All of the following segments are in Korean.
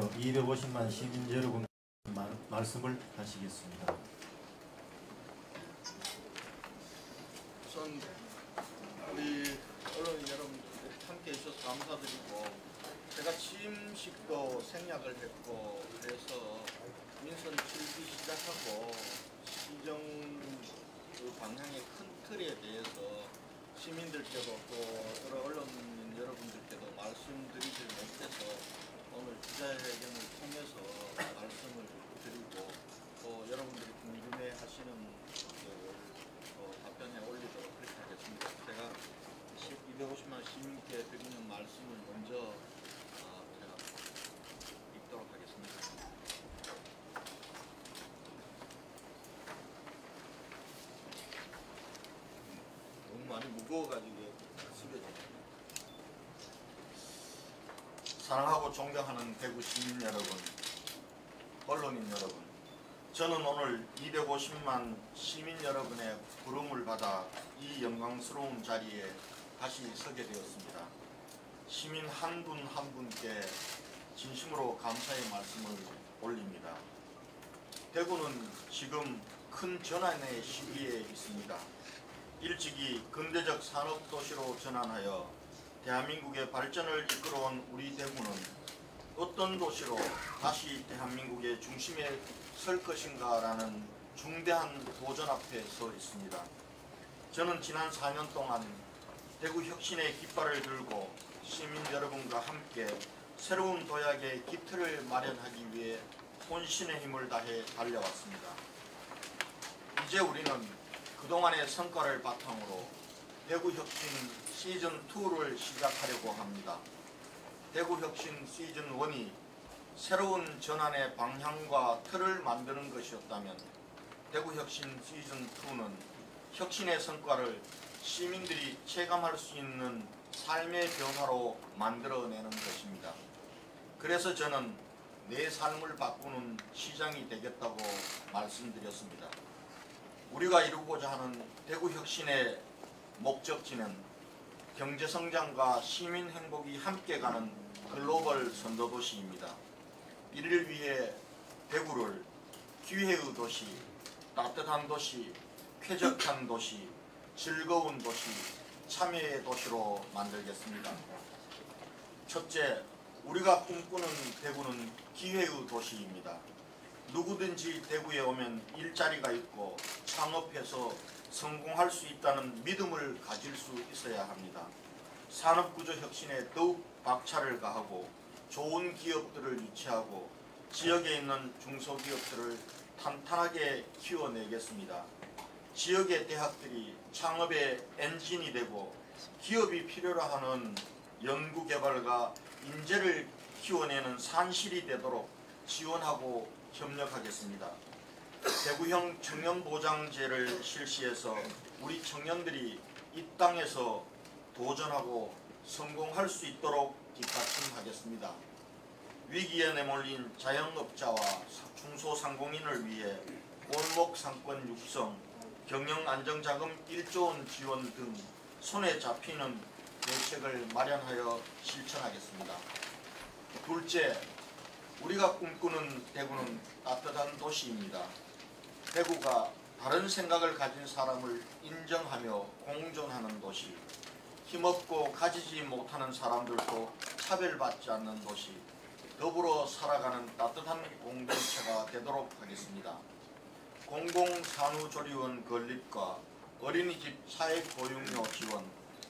250만 시민 여러분 말씀을 하시겠습니다. 우선 우리 언론인 여러분들 함께 해주셔서 감사드리고, 제가 취임식도 생략을 했고 그래서 민선 7기 시작하고 시정 그 방향의 큰 틀에 대해서 시민들께도 또 여러 언론인 여러분들께도 말씀드리지 못해서 오늘 기자회견을 통해서 말씀을 드리고, 또 여러분들이 궁금해하시는 답변에 올리도록 그렇게 하겠습니다. 제가 250만 시민께 드리는 말씀을 먼저 제가 읽도록 하겠습니다. 너무 많이 무거워가지고 쓰여져요. 사랑하고 존경하는 대구 시민 여러분, 언론인 여러분, 저는 오늘 250만 시민 여러분의 부름을 받아 이 영광스러운 자리에 다시 서게 되었습니다. 시민 한 분 한 분께 진심으로 감사의 말씀을 올립니다. 대구는 지금 큰 전환의 시기에 있습니다. 일찍이 근대적 산업도시로 전환하여 대한민국의 발전을 이끌어온 우리 대구는 어떤 도시로 다시 대한민국의 중심에 설 것인가라는 중대한 도전 앞에 서 있습니다. 저는 지난 4년 동안 대구 혁신의 깃발을 들고 시민 여러분과 함께 새로운 도약의 기틀을 마련하기 위해 혼신의 힘을 다해 달려왔습니다. 이제 우리는 그동안의 성과를 바탕으로 대구 혁신 시즌2를 시작하려고 합니다. 대구 혁신 시즌1이 새로운 전환의 방향과 틀을 만드는 것이었다면, 대구 혁신 시즌2는 혁신의 성과를 시민들이 체감할 수 있는 삶의 변화로 만들어내는 것입니다. 그래서 저는 내 삶을 바꾸는 시장이 되겠다고 말씀드렸습니다. 우리가 이루고자 하는 대구 혁신의 목적지는 경제성장과 시민 행복이 함께 가는 글로벌 선도도시입니다. 이를 위해 대구를 기회의 도시, 따뜻한 도시, 쾌적한 도시, 즐거운 도시, 참여의 도시로 만들겠습니다. 첫째, 우리가 꿈꾸는 대구는 기회의 도시입니다. 누구든지 대구에 오면 일자리가 있고 창업해서 성공할 수 있다는 믿음을 가질 수 있어야 합니다. 산업구조 혁신에 더욱 박차를 가하고 좋은 기업들을 유치하고 지역에 있는 중소기업들을 탄탄하게 키워내겠습니다. 지역의 대학들이 창업의 엔진이 되고 기업이 필요로 하는 연구개발과 인재를 키워내는 산실이 되도록 지원하고 협력하겠습니다. 대구형 청년보장제를 실시해서 우리 청년들이 이 땅에서 도전하고 성공할 수 있도록 뒷받침하겠습니다. 위기에 내몰린 자영업자와 중소상공인을 위해 골목상권 육성, 경영안정자금 1조 원 지원 등 손에 잡히는 대책을 마련하여 실천하겠습니다. 둘째, 우리가 꿈꾸는 대구는 따뜻한 도시입니다. 대구가 다른 생각을 가진 사람을 인정하며 공존하는 도시, 힘없고 가지지 못하는 사람들도 차별받지 않는 도시, 더불어 살아가는 따뜻한 공동체가 되도록 하겠습니다. 공공산후조리원 건립과 어린이집 사회보육료 지원,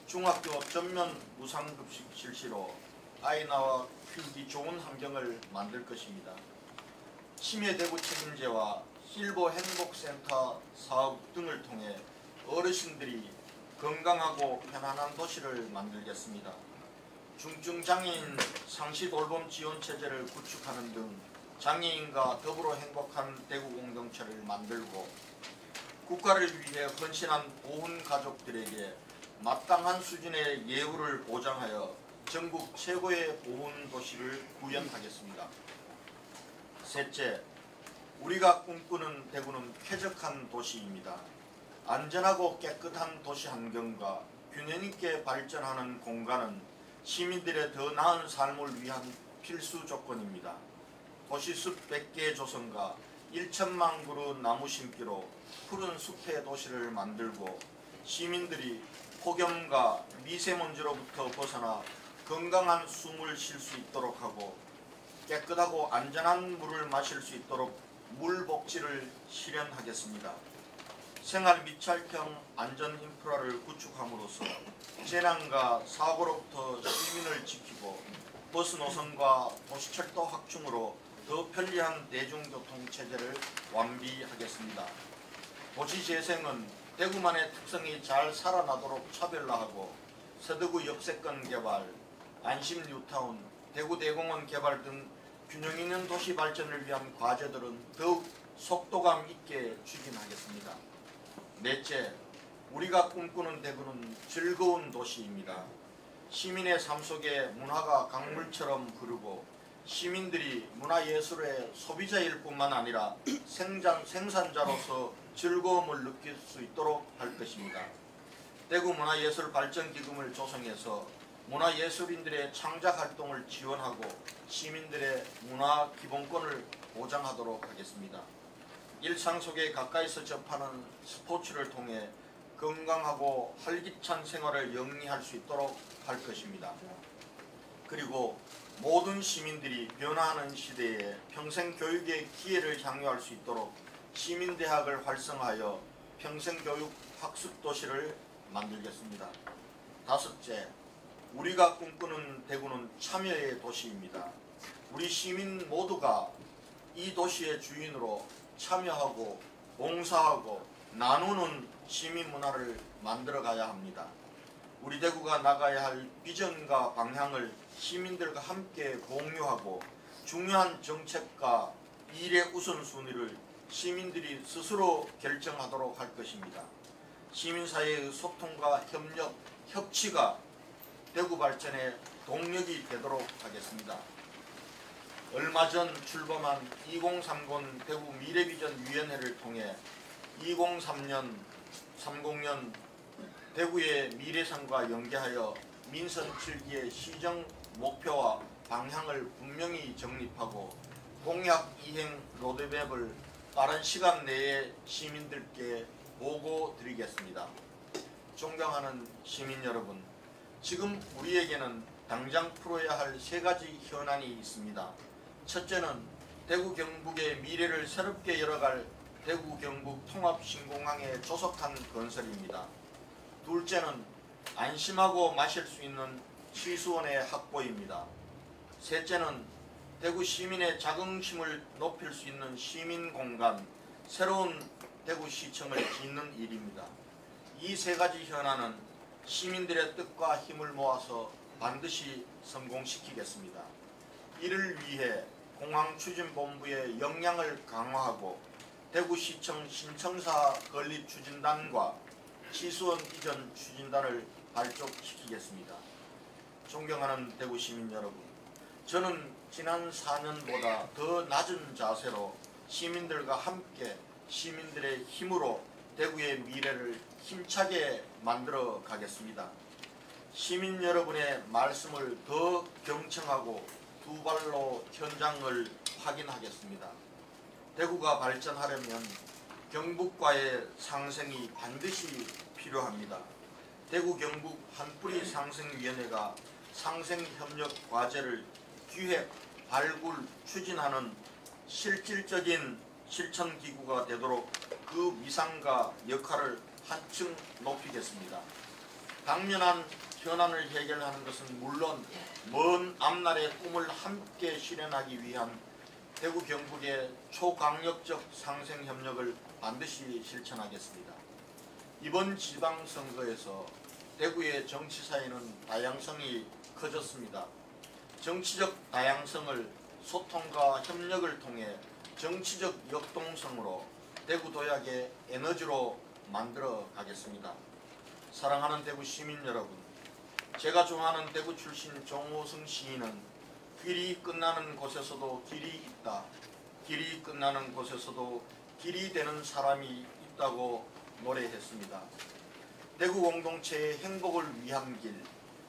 중학교 전면 무상급식 실시로 아이 낳아 키우기 좋은 환경을 만들 것입니다. 치매대구 책임제와 실버 행복센터 사업 등을 통해 어르신들이 건강하고 편안한 도시를 만들겠습니다. 중증장애인 상시돌봄 지원체제를 구축하는 등 장애인과 더불어 행복한 대구 공동체를 만들고, 국가를 위해 헌신한 보훈가족들에게 마땅한 수준의 예우를 보장하여 전국 최고의 보훈도시를 구현하겠습니다. 셋째, 우리가 꿈꾸는 대구는 쾌적한 도시입니다. 안전하고 깨끗한 도시 환경과 균형 있게 발전하는 공간은 시민들의 더 나은 삶을 위한 필수 조건입니다. 도시숲 100개 조성과 1천만 그루 나무 심기로 푸른 숲의 도시를 만들고 시민들이 폭염과 미세먼지로부터 벗어나 건강한 숨을 쉴 수 있도록 하고 깨끗하고 안전한 물을 마실 수 있도록 물 복지를 실현하겠습니다. 생활 밀착형 안전 인프라를 구축함으로써 재난과 사고로부터 시민을 지키고 버스 노선과 도시철도 확충으로 더 편리한 대중교통 체제를 완비하겠습니다. 도시재생은 대구만의 특성이 잘 살아나도록 차별화하고 서대구 역세권 개발, 안심 뉴타운, 대구 대공원 개발 등 균형 있는 도시 발전을 위한 과제들은 더욱 속도감 있게 추진하겠습니다. 넷째, 우리가 꿈꾸는 대구는 즐거운 도시입니다. 시민의 삶 속에 문화가 강물처럼 흐르고 시민들이 문화예술의 소비자일 뿐만 아니라 생산자로서 즐거움을 느낄 수 있도록 할 것입니다. 대구문화예술발전기금을 조성해서 문화예술인들의 창작활동을 지원하고 시민들의 문화기본권을 보장하도록 하겠습니다. 일상 속에 가까이서 접하는 스포츠를 통해 건강하고 활기찬 생활을 영위할 수 있도록 할 것입니다. 그리고 모든 시민들이 변화하는 시대에 평생 교육의 기회를 향유할 수 있도록 시민대학을 활성화하여 평생교육 학습도시를 만들겠습니다. 다섯째, 우리가 꿈꾸는 대구는 참여의 도시입니다. 우리 시민 모두가 이 도시의 주인으로 참여하고 봉사하고 나누는 시민 문화를 만들어가야 합니다. 우리 대구가 나가야 할 비전과 방향을 시민들과 함께 공유하고 중요한 정책과 일의 우선순위를 시민들이 스스로 결정하도록 할 것입니다. 시민사회의 소통과 협력, 협치가 대구 발전의 동력이 되도록 하겠습니다. 얼마 전 출범한 2030 대구 미래비전위원회를 통해 2030년 대구의 미래상과 연계하여 민선 7기의 시정 목표와 방향을 분명히 정립하고 공약 이행 로드맵을 빠른 시간 내에 시민들께 보고 드리겠습니다. 존경하는 시민 여러분, 지금 우리에게는 당장 풀어야 할 세 가지 현안이 있습니다. 첫째는 대구 경북의 미래를 새롭게 열어갈 대구 경북 통합신공항의 조속한 건설입니다. 둘째는 안심하고 마실 수 있는 취수원의 확보입니다. 셋째는 대구 시민의 자긍심을 높일 수 있는 시민공간, 새로운 대구시청을 짓는 일입니다. 이 세 가지 현안은 시민들의 뜻과 힘을 모아서 반드시 성공시키겠습니다. 이를 위해 공항추진본부의 역량을 강화하고 대구시청 신청사 건립추진단과 취수원 이전 추진단을 발족시키겠습니다. 존경하는 대구시민 여러분, 저는 지난 4년보다 더 낮은 자세로 시민들과 함께 시민들의 힘으로 대구의 미래를 힘차게 만들어 가겠습니다. 시민 여러분의 말씀을 더 경청하고 두 발로 현장을 확인하겠습니다. 대구가 발전하려면 경북과의 상생이 반드시 필요합니다. 대구 경북 한뿌리 상생위원회가 상생협력 과제를 기획, 발굴, 추진하는 실질적인 실천기구가 되도록 그 위상과 역할을 한층 높이겠습니다. 당면한 현안을 해결하는 것은 물론 먼 앞날의 꿈을 함께 실현하기 위한 대구 경북의 초강력적 상생협력을 반드시 실천하겠습니다. 이번 지방선거에서 대구의 정치사회는 다양성이 커졌습니다. 정치적 다양성을 소통과 협력을 통해 정치적 역동성으로 대구 도약의 에너지로 만들어 가겠습니다. 사랑하는 대구 시민 여러분, 제가 좋아하는 대구 출신 정호승 시인은 길이 끝나는 곳에서도 길이 있다. 길이 끝나는 곳에서도 길이 되는 사람이 있다고 노래했습니다. 대구 공동체의 행복을 위한 길,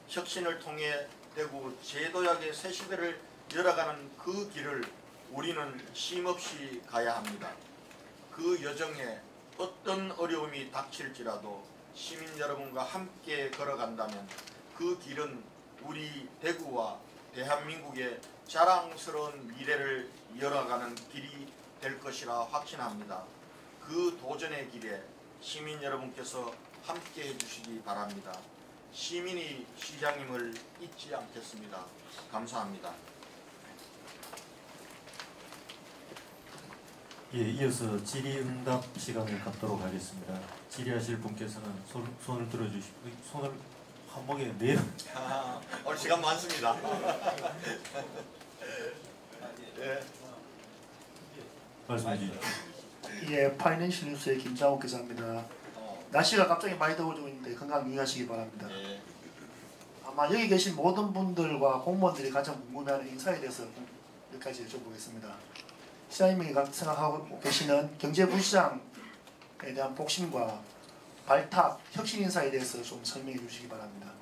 혁신을 통해 대구 재도약의 새 시대를 열어가는 그 길을 우리는 쉼없이 가야 합니다. 그 여정에 어떤 어려움이 닥칠지라도 시민 여러분과 함께 걸어간다면 그 길은 우리 대구와 대한민국의 자랑스러운 미래를 열어가는 길이 될 것이라 확신합니다. 그 도전의 길에 시민 여러분께서 함께 해주시기 바랍니다. 시민이 시장님을 잊지 않겠습니다. 감사합니다. 예, 이어서 질의응답 시간을 갖도록 하겠습니다. 질의하실 분께서는 손을 들어주시고 손을 한목에 네. 오늘 시간 많습니다. 네. 말씀해 주시죠. 예, 파이낸셜 뉴스의 김장욱 기자입니다. 날씨가 갑자기 많이 더워지고 있는데 건강 유의하시기 바랍니다. 네. 아마 여기 계신 모든 분들과 공무원들이 가장 궁금해하는 인사에 대해서 몇 가지 여쭤보겠습니다. 시장님이 생각하고 계시는 경제부시장에 대한 복심과 발탁, 혁신 인사에 대해서 좀 설명해 주시기 바랍니다.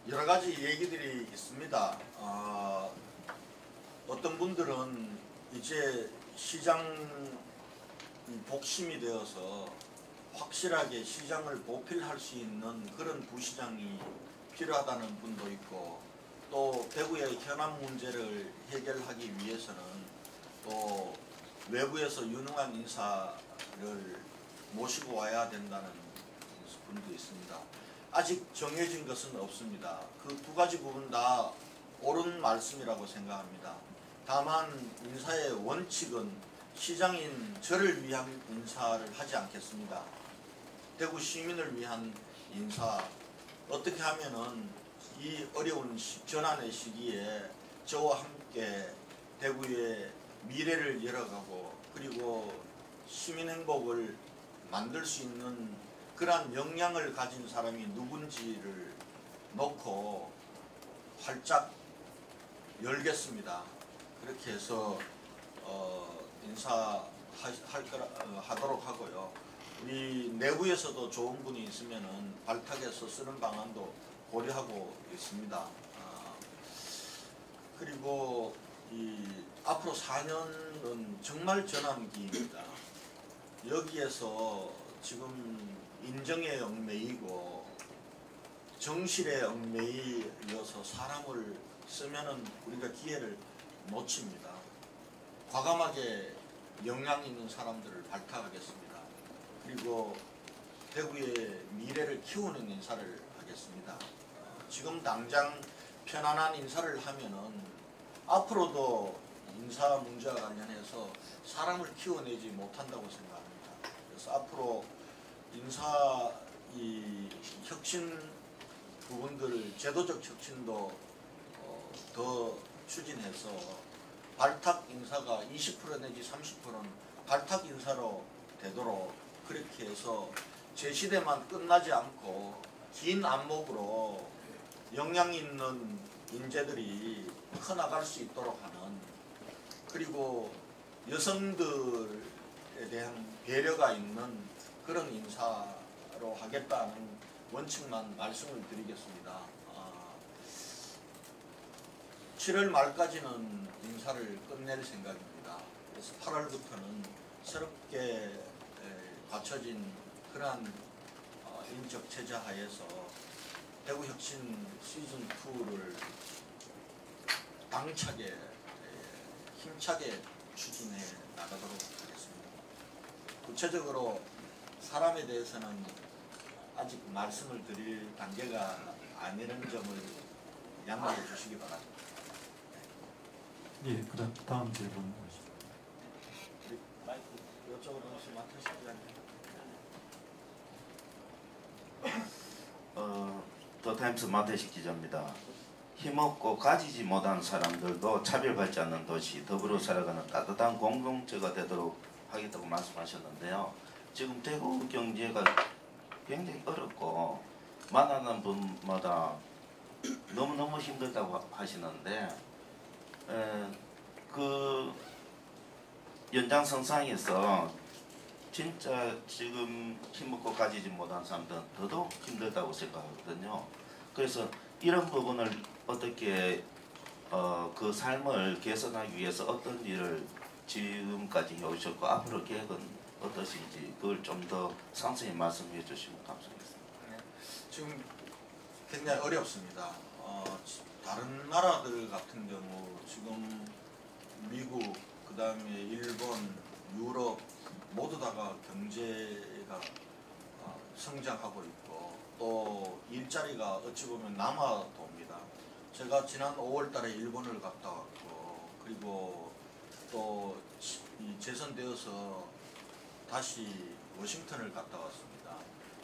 여러 가지 얘기들이 있습니다. 어떤 분들은 이제 시장 복심이 되어서 확실하게 시장을 보필할 수 있는 그런 부시장이 필요하다는 분도 있고, 또 대구의 현안 문제를 해결하기 위해서는 또 외부에서 유능한 인사를 모시고 와야 된다는 분도 있습니다. 아직 정해진 것은 없습니다. 그 두 가지 부분 다 옳은 말씀이라고 생각합니다. 다만 인사의 원칙은 시장인 저를 위한 인사를 하지 않겠습니다. 대구 시민을 위한 인사, 어떻게 하면은 이 어려운 전환의 시기에 저와 함께 대구의 미래를 열어가고 그리고 시민 행복을 만들 수 있는 그러한 역량을 가진 사람이 누군지를 놓고 활짝 열겠습니다. 그렇게 해서 인사하도록 하고요. 우리 내부에서도 좋은 분이 있으면은 발탁해서 쓰는 방안도 고려하고 있습니다. 그리고 이 앞으로 4년은 정말 전환기입니다. 여기에서 지금 인정에 얽매이고 정실에 얽매이어서 사람을 쓰면은 우리가 기회를 놓칩니다. 과감하게 역량 있는 사람들을 발탁하겠습니다. 그리고 대구의 미래를 키우는 인사를 하겠습니다. 지금 당장 편안한 인사를 하면은 앞으로도 인사 문제와 관련해서 사람을 키워내지 못한다고 생각합니다. 그래서 앞으로 인사 이 혁신 부분들을 제도적 혁신도 더 추진해서 발탁 인사가 20% 내지 30%는 발탁 인사로 되도록 그렇게 해서 제 시대만 끝나지 않고 긴 안목으로 역량 있는 인재들이 커나갈 수 있도록 하는, 그리고 여성들에 대한 배려가 있는 그런 인사로 하겠다는 원칙만 말씀을 드리겠습니다. 7월 말까지는 인사를 끝낼 생각입니다. 그래서 8월부터는 새롭게 갖춰진 그러한 인적 체제 하에서 대구혁신 시즌2를 당차게 힘차게 추진해 나가도록 하겠습니다. 구체적으로 사람에 대해서는 아직 말씀을 드릴 단계가 아니라는 점을 양해해 주시기 바랍니다. 예, 그다음 다음 질문 하시죠. 마이크 이쪽으로 혹시 맡으시지 않나요? 더타임스 마태식 기자입니다. 힘없고 가지지 못한 사람들도 차별받지 않는 도시, 더불어 살아가는 따뜻한 공동체가 되도록 하겠다고 말씀하셨는데요. 지금 대구 경제가 굉장히 어렵고 만나는 분마다 너무너무 힘들다고 하시는데 그 연장선상에서 진짜 지금 힘먹고 가지지 못한 사람들은 더더욱 힘들다고 생각하거든요. 그래서 이런 부분을 어떻게 그 삶을 개선하기 위해서 어떤 일을 지금까지 해오셨고 앞으로 계획은 어떠신지 그걸 좀 더 상세히 말씀해 주시면 감사하겠습니다. 네. 지금 굉장히 어렵습니다. 다른 나라들 같은 경우 지금 미국, 그 다음에 일본, 유럽 모두 다가 경제가 성장하고 있고 또 일자리가 어찌 보면 남아도입니다. 제가 지난 5월달에 일본을 갔다 왔고 그리고 또 재선되어서 다시 워싱턴을 갔다 왔습니다.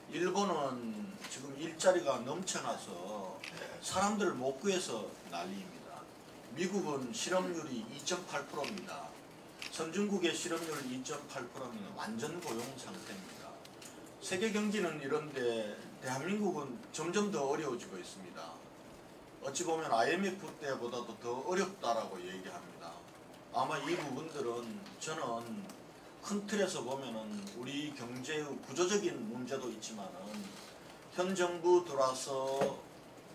일본은 지금 일자리가 넘쳐나서 사람들을 못 구해서 난리입니다. 미국은 실업률이 2.8%입니다. 선진국의 실업률 2.8%면 완전 고용 상태입니다. 세계 경기는 이런데 대한민국은 점점 더 어려워지고 있습니다. 어찌 보면 IMF 때보다도 더 어렵다라고 얘기합니다. 아마 이 부분들은 저는 큰 틀에서 보면은 우리 경제의 구조적인 문제도 있지만은 현 정부 들어와서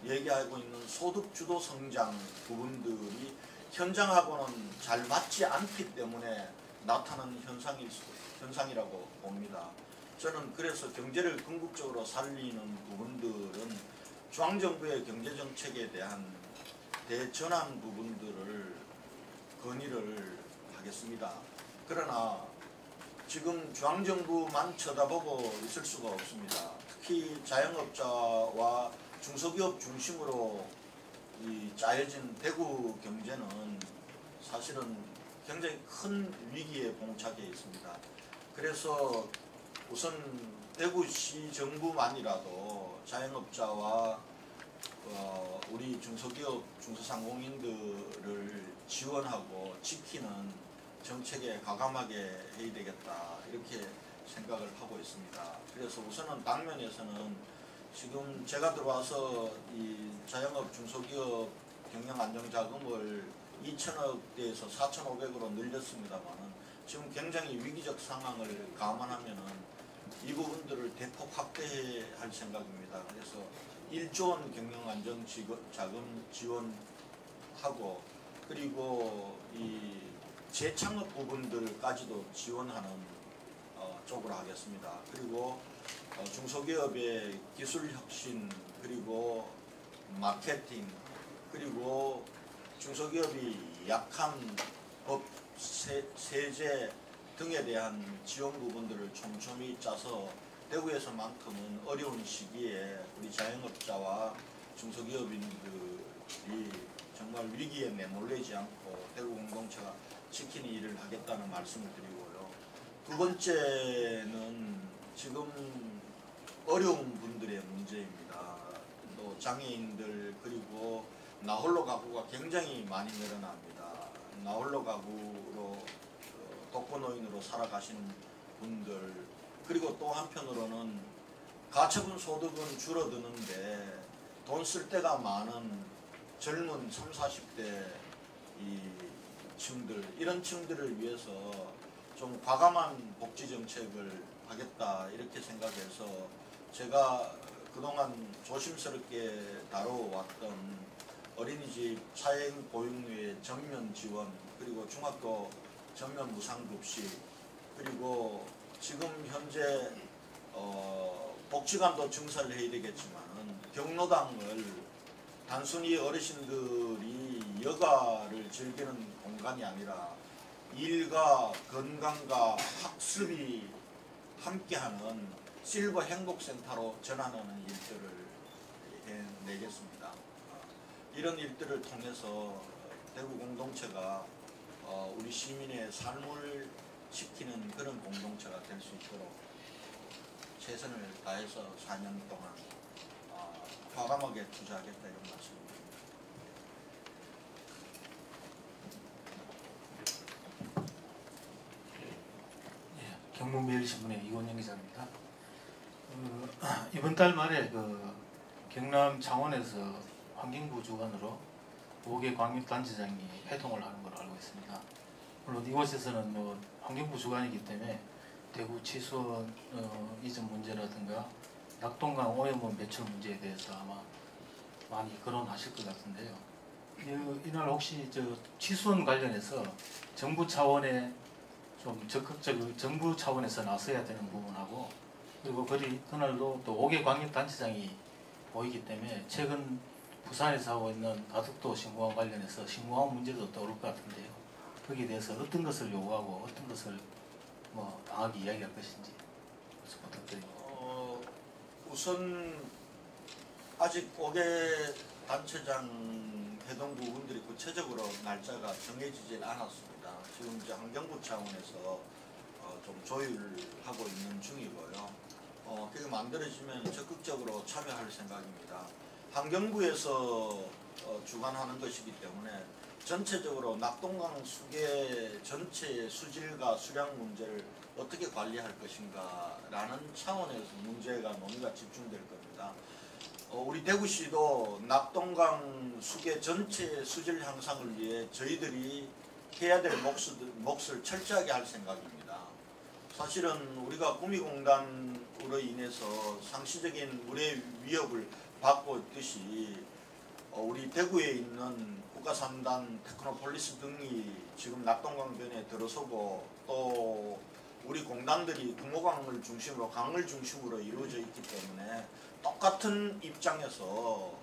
얘기하고 있는 소득 주도 성장 부분들이 현장하고는 잘 맞지 않기 때문에 나타나는 현상이라고 봅니다. 저는 그래서 경제를 궁극적으로 살리는 부분들은 중앙정부의 경제정책에 대한 대전환 부분들을 건의를 하겠습니다. 그러나 지금 중앙정부만 쳐다보고 있을 수가 없습니다. 특히 자영업자와 중소기업 중심으로 짜여진 대구 경제는 사실은 굉장히 큰 위기에 봉착해 있습니다. 그래서 우선 대구시 정부만이라도 자영업자와 우리 중소기업 중소상공인들을 지원하고 지키는 정책에 과감하게 해야 되겠다 이렇게 생각을 하고 있습니다. 그래서 우선은 당면에서는 지금 제가 들어와서 이 자영업 중소기업 경영 안정자금을 2천억대에서 4,500으로 늘렸습니다만은 지금 굉장히 위기적 상황을 감안하면은 이 부분들을 대폭 확대할 생각입니다. 그래서 1조 원 경영 안정 자금 지원하고 그리고 이 재창업 부분들까지도 지원하는 쪽으로 하겠습니다. 그리고 중소기업의 기술 혁신 그리고 마케팅 그리고 중소기업이 약한 법, 세제 등에 대한 지원 부분들을 촘촘히 짜서 대구에서만큼은 어려운 시기에 우리 자영업자와 중소기업인들이 정말 위기에 내몰리지 않고 대구 공동체가 지키는 일을 하겠다는 말씀을 드리고요. 두 번째는 지금 어려운 분들의 문제입니다. 또 장애인들 그리고 나홀로 가구가 굉장히 많이 늘어납니다. 나홀로 가구로 독거노인으로 살아가시는 분들 그리고 또 한편으로는 가처분 소득은 줄어드는데 돈 쓸 데가 많은 젊은 30, 40대 이 층들 이런 층들을 위해서 좀 과감한 복지 정책을 하겠다 이렇게 생각해서 제가 그동안 조심스럽게 다뤄왔던 어린이집 사행 보육료의 전면 지원 그리고 중학교 전면 무상급식 그리고 지금 현재 복지관도 증설을 해야 되겠지만은 경로당을 단순히 어르신들이 여가를 즐기는 공간이 아니라 일과 건강과 학습이 함께하는 실버 행복센터로 전환하는 일들을 해내겠습니다. 이런 일들을 통해서 대구 공동체가 우리 시민의 삶을 지키는 그런 공동체가 될 수 있도록 최선을 다해서 4년 동안 과감하게 투자하겠다 이런 말씀입니다. 예, 경북매일신문의 이원영 기자입니다. 이번 달 말에 경남 창원에서 환경부 주관으로 5개 광역단체장이 회동을 하는 걸로 알고 있습니다. 물론 이곳에서는 환경부 주관이기 때문에 대구 치수원 이전 문제라든가 낙동강 오염원 배출 문제에 대해서 아마 많이 거론하실 것 같은데요. 이날 혹시 취수원 관련해서 정부 차원의 좀 적극적 정부 차원에서 나서야 되는 부분하고 그리고 그날도 또 5개 광역단체장이 보이기 때문에 최근 부산에서 하고 있는 가덕도 신공항 관련해서 신공항 문제도 떠오를 것 같은데요. 거기에 대해서 어떤 것을 요구하고 어떤 것을 강하게 이야기할 것인지 부탁드립니다. 우선 아직 5개 단체장 회동 부분들이 구체적으로 날짜가 정해지질 않았습니다. 지금 이제 환경부 차원에서 좀 조율하고 있는 중이고요. 그게 만들어지면 적극적으로 참여할 생각입니다. 환경부에서 주관하는 것이기 때문에 전체적으로 낙동강 수계 전체의 수질과 수량 문제를 어떻게 관리할 것인가 라는 차원에서 문제가 논의가 집중될 겁니다. 우리 대구시도 낙동강 수계 전체의 수질 향상을 위해 저희들이 해야 될 몫을 철저하게 할 생각입니다. 사실은 우리가 구미공단으로 인해서 상시적인 물의 위협을 받고 있듯이 우리 대구에 있는 국가산단, 테크노폴리스 등이 지금 낙동강변에 들어서고 또 우리 공단들이 금호강을 중심으로 강을 중심으로 이루어져 있기 때문에 똑같은 입장에서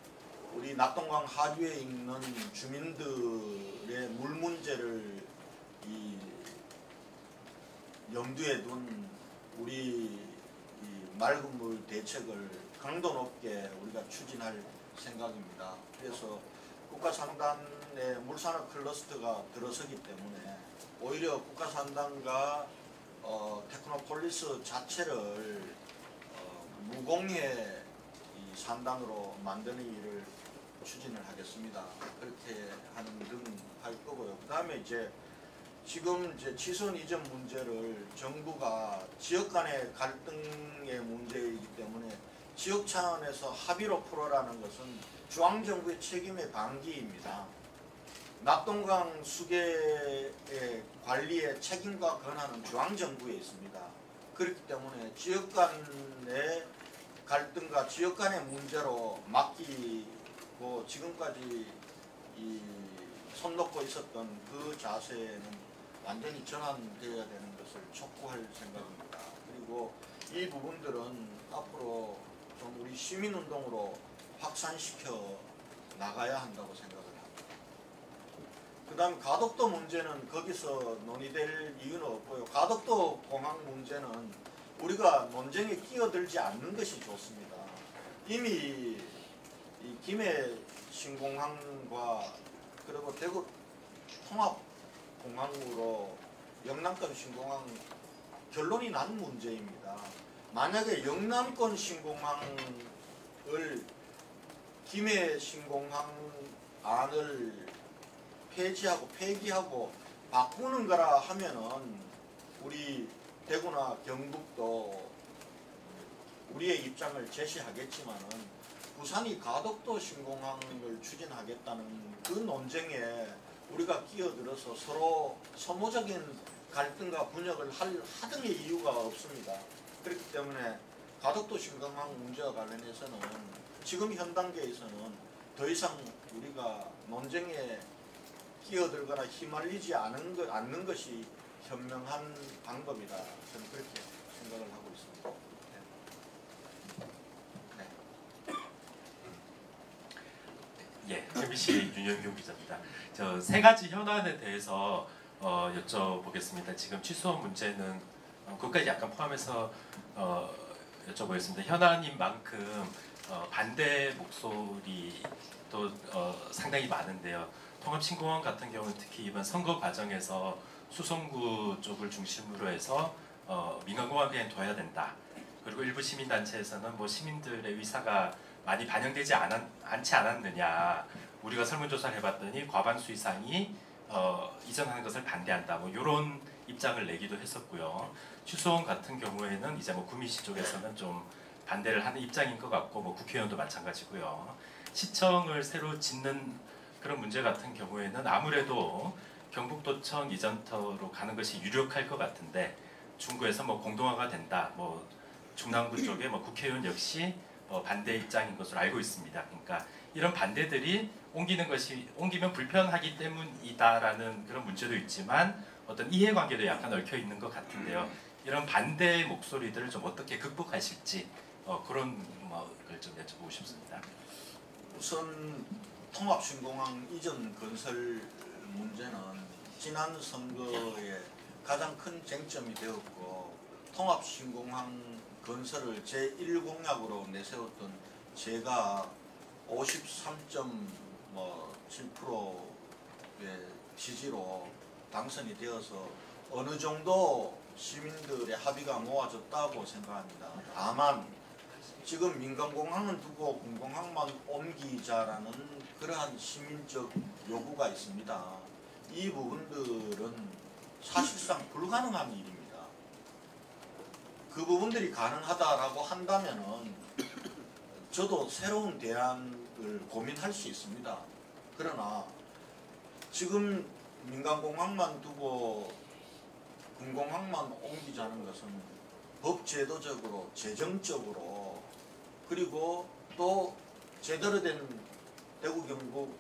우리 낙동강 하류에 있는 주민들의 물 문제를 염두에 둔 우리 맑은 물 대책을 강도 높게 우리가 추진할 생각입니다. 그래서 국가산단의 물산업 클러스터가 들어서기 때문에 오히려 국가산단과 테크노폴리스 자체를 무공해 산단으로 만드는 일을 추진을 하겠습니다. 그렇게 하는 등 할 거고요. 그 다음에 지금 취수원 이전 문제를 정부가 지역 간의 갈등의 문제이기 때문에 지역 차원에서 합의로 풀어라는 것은 중앙정부의 책임의 방기입니다. 낙동강 수계의 관리의 책임과 권한은 중앙정부에 있습니다. 그렇기 때문에 지역 간의 갈등과 지역 간의 문제로 맡기고 지금까지 손 놓고 있었던 그 자세는 완전히 전환되어야 되는 것을 촉구할 생각입니다. 그리고 이 부분들은 앞으로 좀 우리 시민운동으로 확산시켜 나가야 한다고 생각을 합니다. 그 다음 가덕도 문제는 거기서 논의될 이유는 없고요. 가덕도 공항 문제는 우리가 논쟁에 끼어들지 않는 것이 좋습니다. 이미 이 김해 신공항과 그리고 대구 통합공항으로 영남권 신공항 결론이 난 문제입니다. 만약에 영남권 신공항을 김해 신공항 안을 폐기하고 바꾸는 거라 하면은 우리 대구나 경북도 우리의 입장을 제시하겠지만은 부산이 가덕도 신공항을 추진하겠다는 그 논쟁에 우리가 끼어들어서 서로 소모적인 갈등과 분역을 하등의 이유가 없습니다. 그렇기 때문에 가덕도 신공항 문제와 관련해서는 지금 현 단계에서는 더 이상 우리가 논쟁에 끼어들거나 휘말리지 않는 것이 현명한 방법이다. 저는 그렇게 생각을 하고 있습니다. 예, MBC 윤영규 기자입니다. 저 세 가지 현안에 대해서 여쭤보겠습니다. 지금 취수원 문제는 그것까지 약간 포함해서 여쭤보겠습니다. 현안인 만큼 반대 목소리도 상당히 많은데요. 통합신공항 같은 경우는 특히 이번 선거 과정에서 수성구 쪽을 중심으로 해서 민간공항에 둬야 된다. 그리고 일부 시민단체에서는 뭐 시민들의 의사가 많이 반영되지 않지 않았느냐. 우리가 설문조사를 해봤더니 과반수 이상이 이전하는 것을 반대한다. 뭐 이런 입장을 내기도 했었고요. 취수원 같은 경우에는 이제 뭐 구미시 쪽에서는 좀 반대를 하는 입장인 것 같고, 뭐 국회의원도 마찬가지고요. 시청을 새로 짓는 그런 문제 같은 경우에는 아무래도 경북도청 이전터로 가는 것이 유력할 것 같은데 중구에서 뭐 공동화가 된다. 뭐 중랑구 쪽에 뭐 국회의원 역시 반대 입장인 것으로 알고 있습니다. 그러니까 이런 반대들이 옮기면 불편하기 때문이다라는 그런 문제도 있지만 어떤 이해관계도 약간 얽혀 있는 것 같은데요. 이런 반대 목소리들을 좀 어떻게 극복하실지 그런 걸 좀 여쭤보고 싶습니다. 우선 통합신공항 이전 건설 문제는 지난 선거에 가장 큰 쟁점이 되었고 통합신공항 건설을 제1공약으로 내세웠던 제가 53.7%의 지지로 당선이 되어서 어느 정도 시민들의 합의가 모아졌다고 생각합니다. 다만 지금 민간공항은 두고 군공항만 옮기자라는 그러한 시민적 요구가 있습니다. 이 부분들은 사실상 불가능한 일입니다. 그 부분들이 가능하다라고 한다면은 저도 새로운 대안을 고민할 수 있습니다. 그러나 지금 민간공항만 두고 군공항만 옮기자는 것은 법제도적으로 재정적으로 그리고 또 제대로 된 대구 경북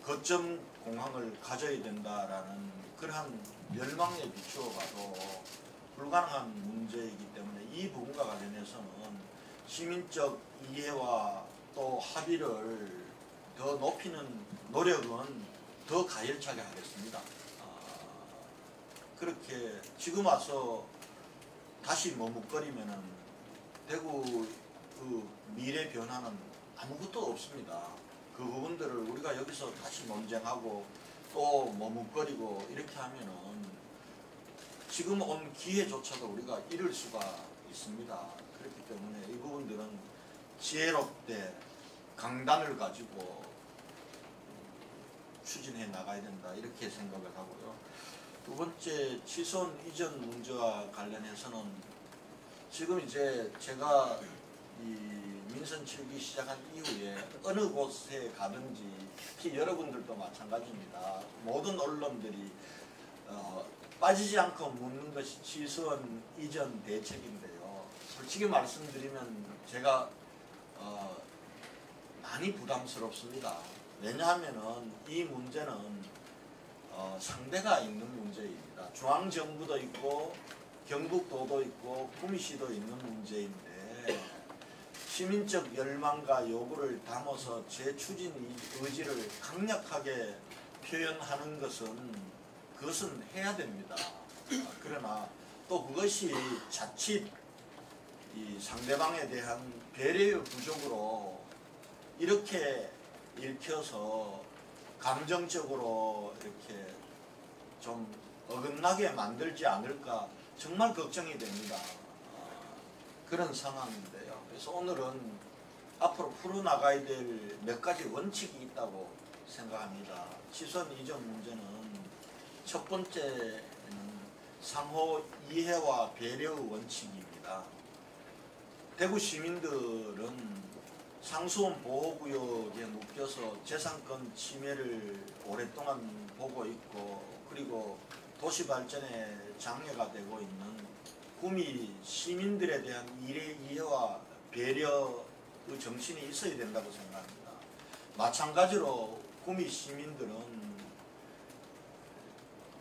거점 공항을 가져야 된다라는 그러한 열망에 비추어 봐도 불가능한 문제이기 때문에 이 부분과 관련해서는 시민적 이해와 또 합의를 더 높이는 노력은 더 가열차게 하겠습니다. 그렇게 지금 와서 다시 머뭇거리면은 대구 그 미래 변화는 아무것도 없습니다. 그 부분들을 우리가 여기서 다시 논쟁하고 또 머뭇거리고 이렇게 하면은 지금 온 기회조차도 우리가 잃을 수가 있습니다. 그렇기 때문에 이 부분들은 지혜롭게 강단을 가지고 추진해 나가야 된다 이렇게 생각을 하고요. 두 번째 치손 이전 문제와 관련해서는 지금 이제 제가 이 민선 7기 시작한 이후에 어느 곳에 가든지 특히 여러분들도 마찬가지입니다. 모든 언론들이 빠지지 않고 묻는 것이 치손 이전 대책인데요. 솔직히 말씀드리면 제가 많이 부담스럽습니다. 왜냐하면은 이 문제는 상대가 있는 문제입니다. 중앙정부도 있고 경북도도 있고 구미시도 있는 문제인데 시민적 열망과 요구를 담아서 재추진 의지를 강력하게 표현하는 그것은 해야 됩니다. 그러나 또 그것이 자칫 이 상대방에 대한 배려의 부족으로 이렇게 읽혀서 감정적으로 이렇게 좀 어긋나게 만들지 않을까 정말 걱정이 됩니다. 그런 상황인데요. 그래서 오늘은 앞으로 풀어나가야 될 몇 가지 원칙이 있다고 생각합니다. 치손 이전 문제는 첫 번째는 상호 이해와 배려의 원칙입니다. 대구 시민들은 상수원 보호구역에 묶여서 재산권 침해를 오랫동안 보고 있고 그리고 도시발전에 장애가 되고 있는 구미 시민들에 대한 이해와 배려의 정신이 있어야 된다고 생각합니다. 마찬가지로 구미 시민들은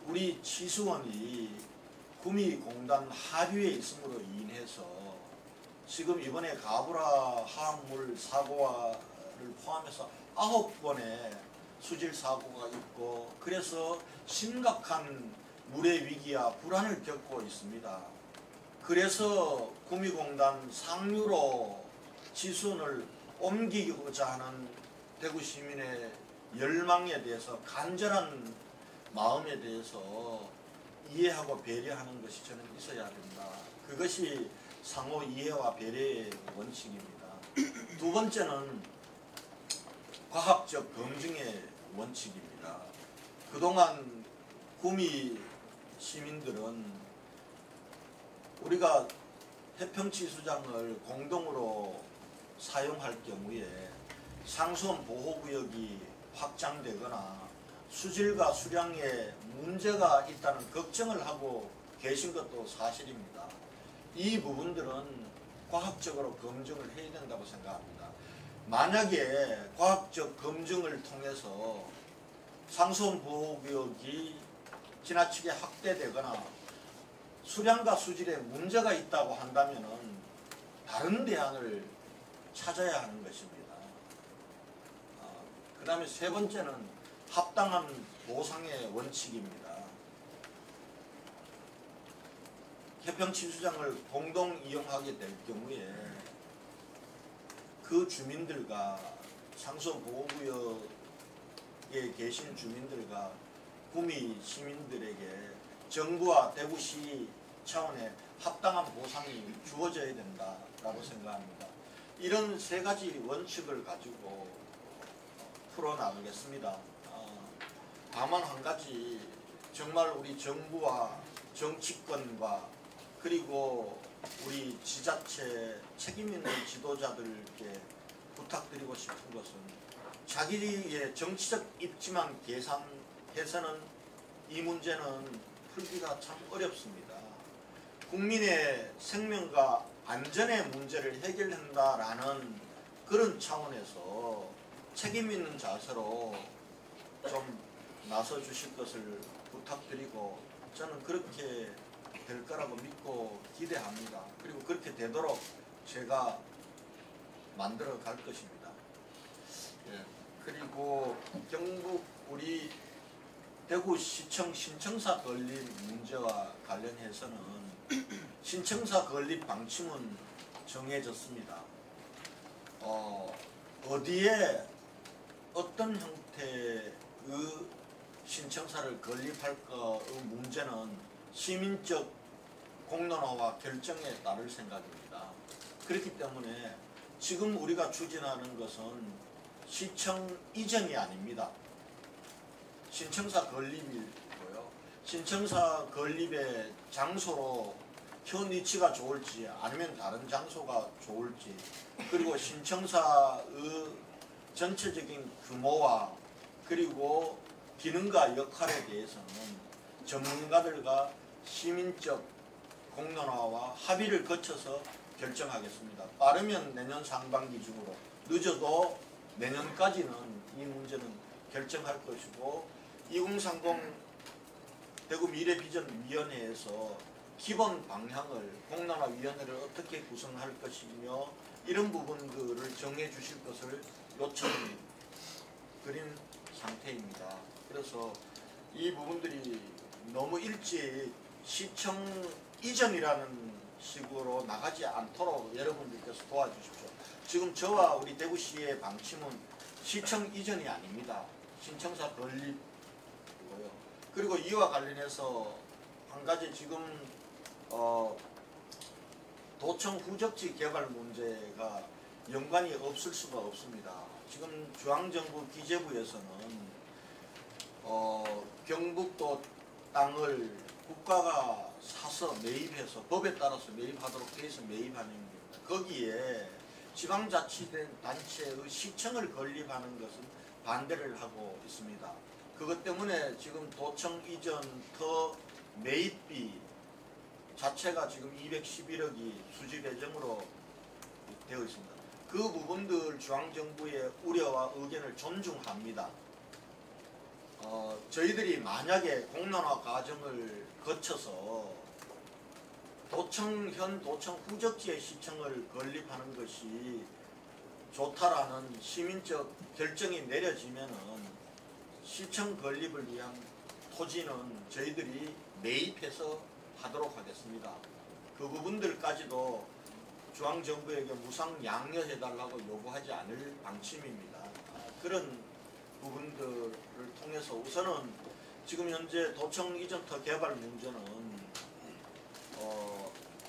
우리 치수원이 구미공단 하류에 있음으로 인해서 지금 이번에 가브라 화학물 사고를 포함해서 9번의 수질 사고가 있고 그래서 심각한 물의 위기와 불안을 겪고 있습니다. 그래서 구미공단 상류로 치수원을 옮기고자 하는 대구 시민의 열망에 대해서 간절한 마음에 대해서 이해하고 배려하는 것이 저는 있어야 된다. 그것이 상호 이해와 배려의 원칙입니다. 두 번째는 과학적 검증의 원칙입니다. 그동안 구미 시민들은 우리가 태평치수장을 공동으로 사용할 경우에 상수원 보호구역이 확장되거나 수질과 수량에 문제가 있다는 걱정을 하고 계신 것도 사실입니다. 이 부분들은 과학적으로 검증을 해야 된다고 생각합니다. 만약에 과학적 검증을 통해서 상수원 보호구역이 지나치게 확대되거나 수량과 수질에 문제가 있다고 한다면은 다른 대안을 찾아야 하는 것입니다. 그 다음에 세 번째는 합당한 보상의 원칙입니다. 해평치수장을 공동 이용하게 될 경우에 그 주민들과 상수원 보호구역에 계신 주민들과 구미 시민들에게 정부와 대구시 차원의 합당한 보상이 주어져야 된다라고 생각합니다. 이런 세 가지 원칙을 가지고 풀어나가겠습니다. 다만 한 가지, 정말 우리 정부와 정치권과 그리고 우리 지자체 책임 있는 지도자들께 부탁드리고 싶은 것은 자기의 정치적 입지만 계산해서는 이 문제는 풀기가 참 어렵습니다. 국민의 생명과 안전의 문제를 해결한다라는 그런 차원에서 책임 있는 자세로 좀 나서 주실 것을 부탁드리고, 저는 그렇게 될 거라고 믿고 기대합니다. 그리고 그렇게 되도록 제가 만들어 갈 것입니다. 예. 그리고 경북 우리 대구시청 신청사 건립 문제와 관련해서는 신청사 건립 방침은 정해졌습니다. 어디에 어떤 형태의 신청사를 건립할까의 문제는 시민적 공론화와 결정에 따를 생각입니다. 그렇기 때문에 지금 우리가 추진하는 것은 시청 이전이 아닙니다. 신청사 건립이고요. 신청사 건립의 장소로 현 위치가 좋을지 아니면 다른 장소가 좋을지, 그리고 신청사의 전체적인 규모와 그리고 기능과 역할에 대해서는 전문가들과 시민적 공론화와 합의를 거쳐서 결정하겠습니다. 빠르면 내년 상반기 중으로, 늦어도 내년까지는 이 문제는 결정할 것이고, 2030 대구 미래비전위원회에서 기본 방향을, 공론화위원회를 어떻게 구성할 것이며 이런 부분들을 정해 주실 것을 요청드린 상태입니다. 그래서 이 부분들이 너무 일찍 시청 이전이라는 식으로 나가지 않도록 여러분들께서 도와주십시오. 지금 저와 우리 대구시의 방침은 시청 이전이 아닙니다. 신청사 건립이고요. 그리고 이와 관련해서 한 가지 지금 도청 후적지 개발 문제가 연관이 없을 수가 없습니다. 지금 중앙정부 기재부에서는 경북도 땅을 국가가 사서 매입해서 법에 따라서 매입하도록 돼 있어 매입하는 겁니다. 거기에 지방자치단체의 시청을 건립하는 것은 반대를 하고 있습니다. 그것 때문에 지금 도청 이전 터 매입비 자체가 지금 211억이 수지 배정으로 되어 있습니다. 그 부분들 중앙정부의 우려와 의견을 존중합니다. 저희들이 만약에 공론화 과정을 거쳐서 현 도청 후적지의 시청을 건립하는 것이 좋다라는 시민적 결정이 내려지면은 시청 건립을 위한 토지는 저희들이 매입해서 하도록 하겠습니다. 그 부분들까지도 중앙정부에게 무상 양려해달라고 요구하지 않을 방침입니다. 그런 부분들을 통해서 우선은 지금 현재 도청 이전터 개발 문제는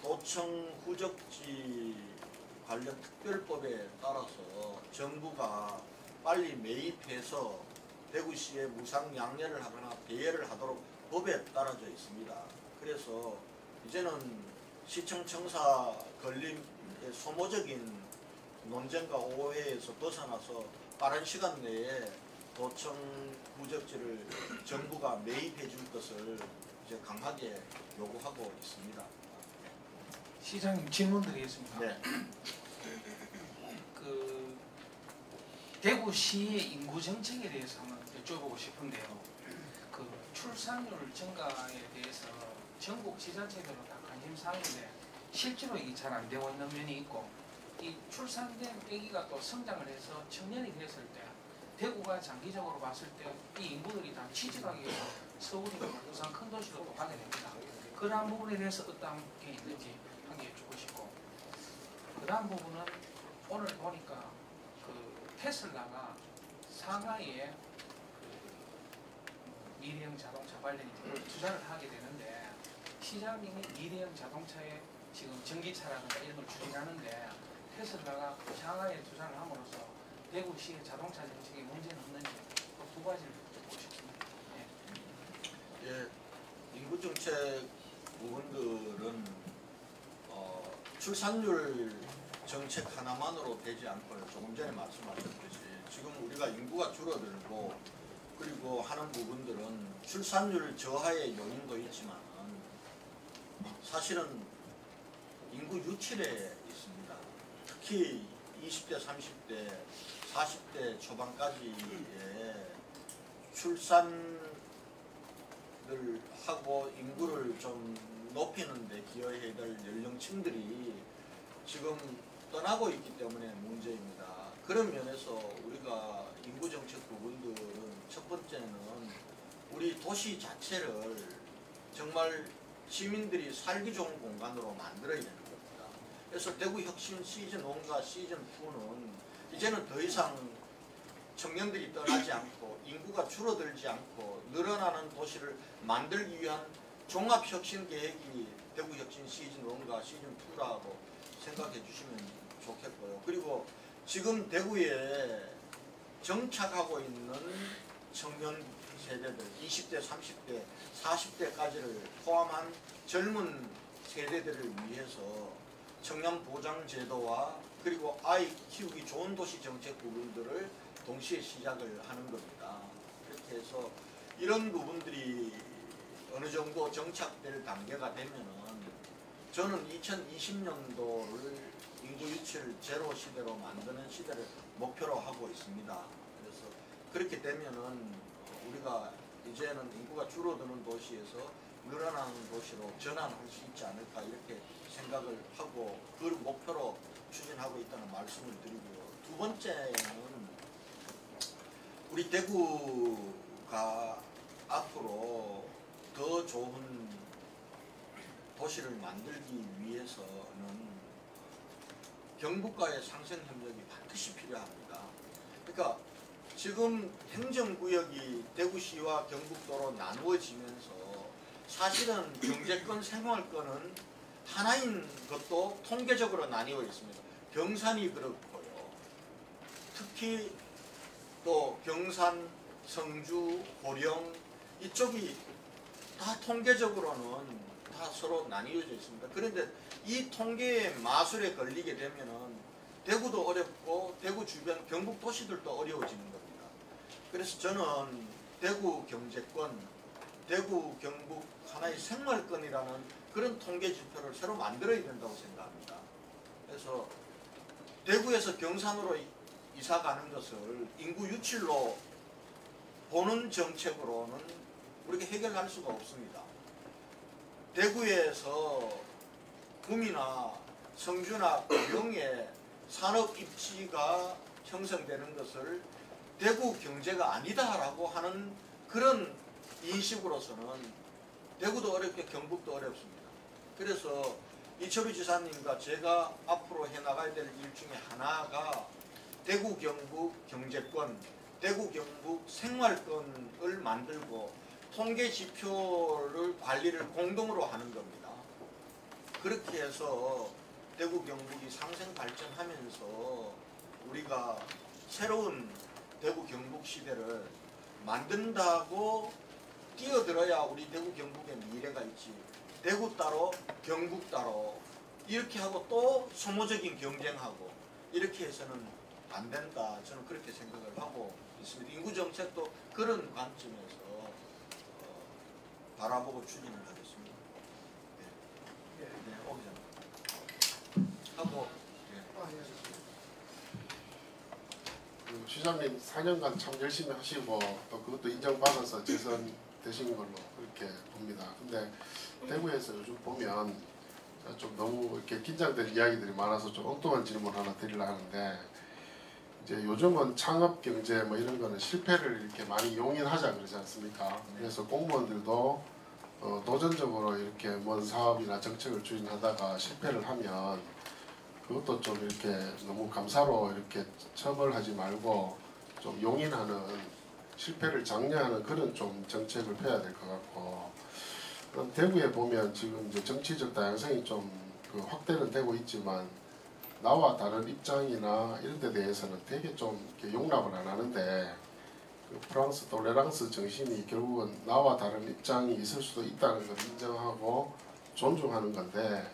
도청 후적지 관련 특별법에 따라서 정부가 빨리 매입해서 대구시에 무상 양려를 하거나 배회를 하도록 법에 따라져 있습니다. 그래서 이제는 시청청사 건립의 소모적인 논쟁과 오해에서 벗어나서 빠른 시간 내에 도청 후적지를 정부가 매입해 줄 것을 이제 강하게 요구하고 있습니다. 시장님 질문 드리겠습니다. 네. 그 대구시의 인구 정책에 대해서 한번 여쭤보고 싶은데요. 그 출산율 증가에 대해서 전국 지자체들은 다 관심사항인데 실제로 이게 잘 안 되고 있는 면이 있고, 이 출산된 아기가 또 성장을 해서 청년이 됐을 때 대구가 장기적으로 봤을 때 이 인구들이 다 취직하기 위해서 서울이나 부산 큰 도시로 또 가게 됩니다. 그러한 부분에 대해서 어떤 게 있는지 한 개 여쭙고 싶고, 그다음 부분은 오늘 보니까 그 테슬라가 상하이에 그 미래형 자동차 관련이 투자를 하게 되는데, 시장이 미래형 자동차에 지금 전기차라든가 이런 걸 추진하는데 테슬라가 상하이에 투자를 함으로써 대구시의 자동차 정책에 문제는 없는지 두 가지를 듣고 싶습니다. 예, 인구 정책 부분들은 출산율 정책 하나만으로 되지 않고요. 조금 전에 말씀하셨듯이 지금 우리가 인구가 줄어들고 그리고 하는 부분들은 출산율 저하의 요인도 있지만 사실은 인구 유출에 있습니다. 특히 20대, 30대, 40대 초반까지의 출산을 하고 인구를 좀 높이는 데 기여해야 될 연령층들이 지금 떠나고 있기 때문에 문제입니다. 그런 면에서 우리가 인구정책 부분들은 첫 번째는 우리 도시 자체를 정말 시민들이 살기 좋은 공간으로 만들어야 되는 겁니다. 그래서 대구 혁신 시즌 1과 시즌 2는 이제는 더 이상 청년들이 떠나지 않고 인구가 줄어들지 않고 늘어나는 도시를 만들기 위한 종합혁신 계획이 대구 혁신 시즌 1과 시즌 2라고 생각해 주시면 좋겠고요. 그리고 지금 대구에 정착하고 있는 청년 세대들 20대, 30대, 40대까지를 포함한 젊은 세대들을 위해서 청년 보장 제도와 그리고 아이 키우기 좋은 도시 정책 부분들을 동시에 시작을 하는 겁니다. 그렇게 해서 이런 부분들이 어느 정도 정착될 단계가 되면은 저는 2020년도를 인구 유출 제로 시대로 만드는 시대를 목표로 하고 있습니다. 그래서 그렇게 되면은 우리가 이제는 인구가 줄어드는 도시에서 늘어나는 도시로 전환할 수 있지 않을까 이렇게 생각을 하고 그걸 목표로 추진하고 있다는 말씀을 드리고요. 두 번째는 우리 대구가 앞으로 더 좋은 도시를 만들기 위해서는 경북과의 상생 협력이 반드시 필요합니다. 그러니까 지금 행정구역이 대구시와 경북도로 나누어지면서 사실은 경제권, 생활권은 하나인 것도 통계적으로 나뉘어 있습니다. 경산이 그렇고요. 특히 또 경산, 성주, 고령 이쪽이 다 통계적으로는 다 서로 나뉘어져 있습니다. 그런데 이 통계의 마술에 걸리게 되면은 대구도 어렵고 대구 주변 경북 도시들도 어려워지는 겁니다. 그래서 저는 대구 경제권, 대구 경북 하나의 생활권이라는 그런 통계 지표를 새로 만들어야 된다고 생각합니다. 그래서 대구에서 경산으로 이사 가는 것을 인구 유출로 보는 정책으로는 우리가 해결할 수가 없습니다. 대구에서 구미나 성주나 고령에 산업 입지가 형성되는 것을 대구 경제가 아니다라고 하는 그런 인식으로서는 대구도 어렵게 경북도 어렵습니다. 그래서 이철우 지사님과 제가 앞으로 해나가야 될 일 중에 하나가 대구 경북 경제권, 대구 경북 생활권을 만들고 통계 지표를 관리를 공동으로 하는 겁니다. 그렇게 해서 대구 경북이 상생 발전하면서 우리가 새로운 대구 경북 시대를 만든다고 뛰어들어야 우리 대구 경북의 미래가 있지. 대구 따로 경북 따로 이렇게 하고 또 소모적인 경쟁하고 이렇게 해서는 안 된다. 저는 그렇게 생각을 하고 있습니다. 인구 정책도 그런 관점에서 바라보고 추진을 하겠습니다. 네, 오기 전에 하고 그 시장님 4년간 참 열심히 하시고 또 그것도 인정받아서 재선되신 걸로 그렇게 봅니다. 근데 대구에서 요즘 보면 좀 너무 이렇게 긴장된 이야기들이 많아서 좀 엉뚱한 질문 하나 드리려 하는데, 이제 요즘은 창업 경제 뭐 이런 거는 실패를 이렇게 많이 용인하자 그러지 않습니까? 그래서 공무원들도 도전적으로 이렇게 뭔 사업이나 정책을 추진하다가 실패를 하면 그것도 좀 이렇게 너무 감사로 이렇게 처벌하지 말고 좀 용인하는, 실패를 장려하는 그런 좀 정책을 펴야 될 것 같고, 그럼 대구에 보면 지금 이제 정치적 다양성이 좀 그 확대는 되고 있지만 나와 다른 입장이나 이런 데 대해서는 되게 좀 이렇게 용납을 안 하는데, 그 프랑스 톨레랑스 정신이 결국은 나와 다른 입장이 있을 수도 있다는 걸 인정하고 존중하는 건데,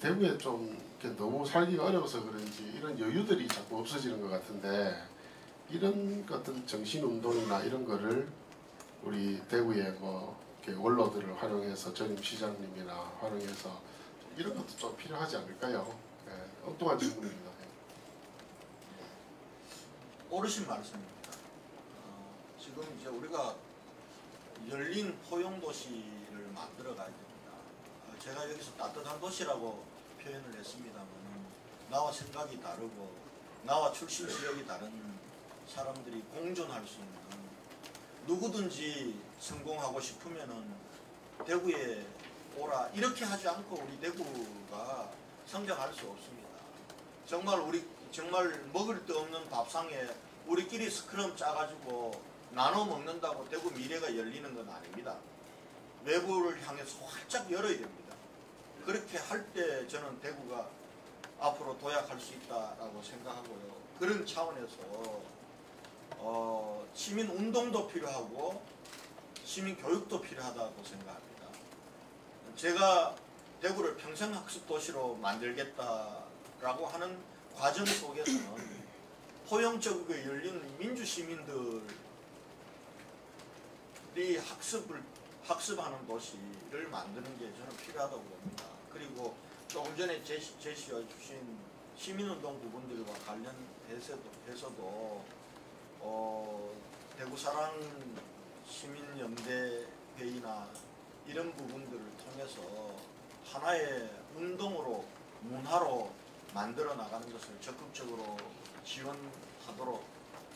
대구에 좀 이렇게 너무 살기가 어려워서 그런지 이런 여유들이 자꾸 없어지는 것 같은데, 이런 어떤 정신운동이나 이런 거를 우리 대구의 뭐 이렇게 원로들을 활용해서 전임 시장님이나 활용해서 이런 것도 좀 필요하지 않을까요? 네, 엉뚱한 질문입니다. 옳으신 말씀입니다. 지금 이제 우리가 열린 포용 도시를 만들어 가야 됩니다. 제가 여기서 따뜻한 도시라고 표현을 했습니다만, 나와 생각이 다르고 나와 출신 지역이 다른 사람들이 공존할 수 있는, 누구든지 성공하고 싶으면은 대구에 오라, 이렇게 하지 않고 우리 대구가 성장할 수 없습니다. 정말 먹을 데 없는 밥상에 우리끼리 스크럼 짜가지고 나눠 먹는다고 대구 미래가 열리는 건 아닙니다. 외부를 향해서 활짝 열어야 됩니다. 그렇게 할 때 저는 대구가 앞으로 도약할 수 있다라고 생각하고요. 그런 차원에서 시민 운동도 필요하고 시민 교육도 필요하다고 생각합니다. 제가 대구를 평생학습 도시로 만들겠다라고 하는 과정 속에서는 포용적이고 열린 민주 시민들이 학습하는 도시를 만드는 게 저는 필요하다고 봅니다. 그리고 조금 전에 제시해 주신 시민운동 부분들과 관련해서도 대구사랑 시민연대 회의나 이런 부분들을 통해서 하나의 운동으로, 문화로 만들어 나가는 것을 적극적으로 지원하도록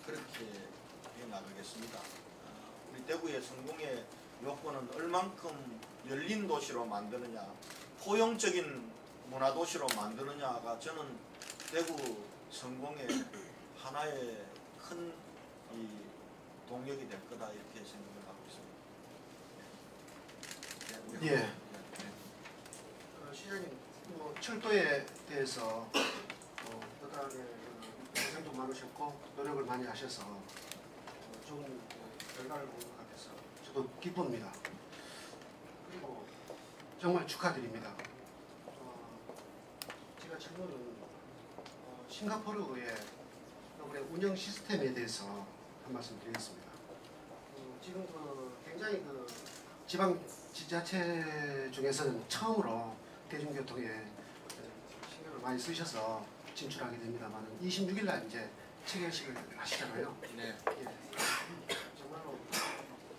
그렇게 해 나가겠습니다. 우리 대구의 성공의 요건은 얼만큼 열린 도시로 만드느냐, 포용적인 문화도시로 만드느냐가 저는 대구 성공의 하나의 큰 동력이 될 거다, 이렇게 생각을 하고 있습니다. 예. 시장님, 뭐 철도에 대해서 그다음에 고생도 많으셨고 노력을 많이 하셔서 좋은 결과를 본 것 같아서 저도 기쁩니다. 그리고 정말 축하드립니다. 제가 질문은 싱가포르의 올해 운영 시스템에 대해서 한 말씀 드리겠습니다. 지금 굉장히 지방 지자체 중에서는 처음으로 대중교통에 신경을 많이 쓰셔서 진출하게 됩니다만 26일 날 이제 체결식을 하시잖아요. 네. 예. 정말로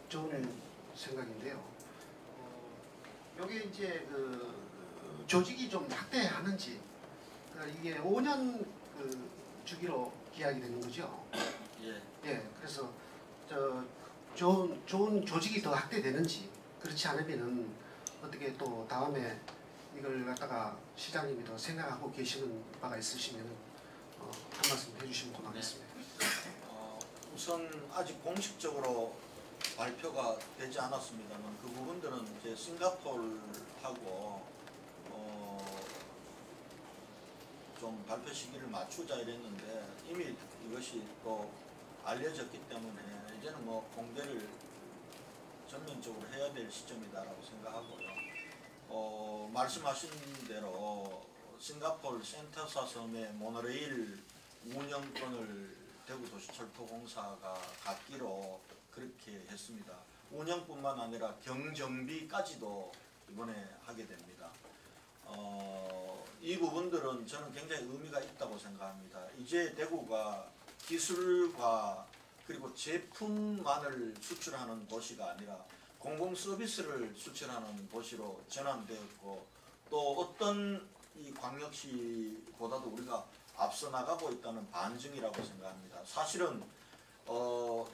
좋은 생각인데요. 여기 이제 조직이 좀 확대하는지, 그러니까 이게 5년 주기로 계약이 되는 거죠. 예. 예. 그래서 좋은 조직이 더 확대되는지, 그렇지 않으면은 어떻게 또 다음에 이걸 갖다가 시장님이 더 생각하고 계시는 바가 있으시면 한 말씀 해주시면 고맙겠습니다. 우선 아직 공식적으로 발표가 되지 않았습니다만 그 부분들은 이제 싱가포르하고 좀 발표 시기를 맞추자 이랬는데 이미 이것이 또 알려졌기 때문에 이제는 뭐 공개를 전면적으로 해야 될 시점이다라고 생각하고요. 말씀하신 대로 싱가포르 센터사 섬의 모노레일 운영권을 대구도시철도공사가 갖기로 그렇게 했습니다. 운영뿐만 아니라 경정비까지도 이번에 하게 됩니다. 이 부분들은 저는 굉장히 의미가 있다고 생각합니다. 이제 대구가 기술과 그리고 제품만을 수출하는 도시가 아니라 공공 서비스를 수출하는 도시로 전환되었고, 또 어떤 이 광역시보다도 우리가 앞서 나가고 있다는 반증이라고 생각합니다. 사실은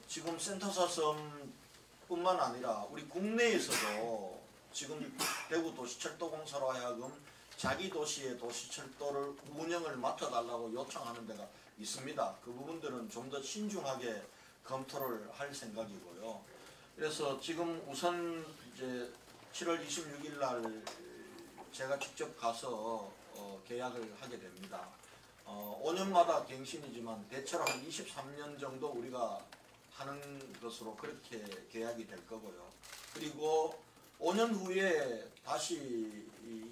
지금 센터사섬뿐만 아니라 우리 국내에서도 지금 대구 도시철도공사로 하여금 자기 도시의 도시철도를 운영을 맡아달라고 요청하는 데가 있습니다. 그 부분들은 좀 더 신중하게 검토를 할 생각이고요. 그래서 지금 우선 이제 7월 26일 날 제가 직접 가서 계약을 하게 됩니다. 5년마다 갱신이지만 대체로 한 23년 정도 우리가 하는 것으로 그렇게 계약이 될 거고요. 그리고 5년 후에 다시 이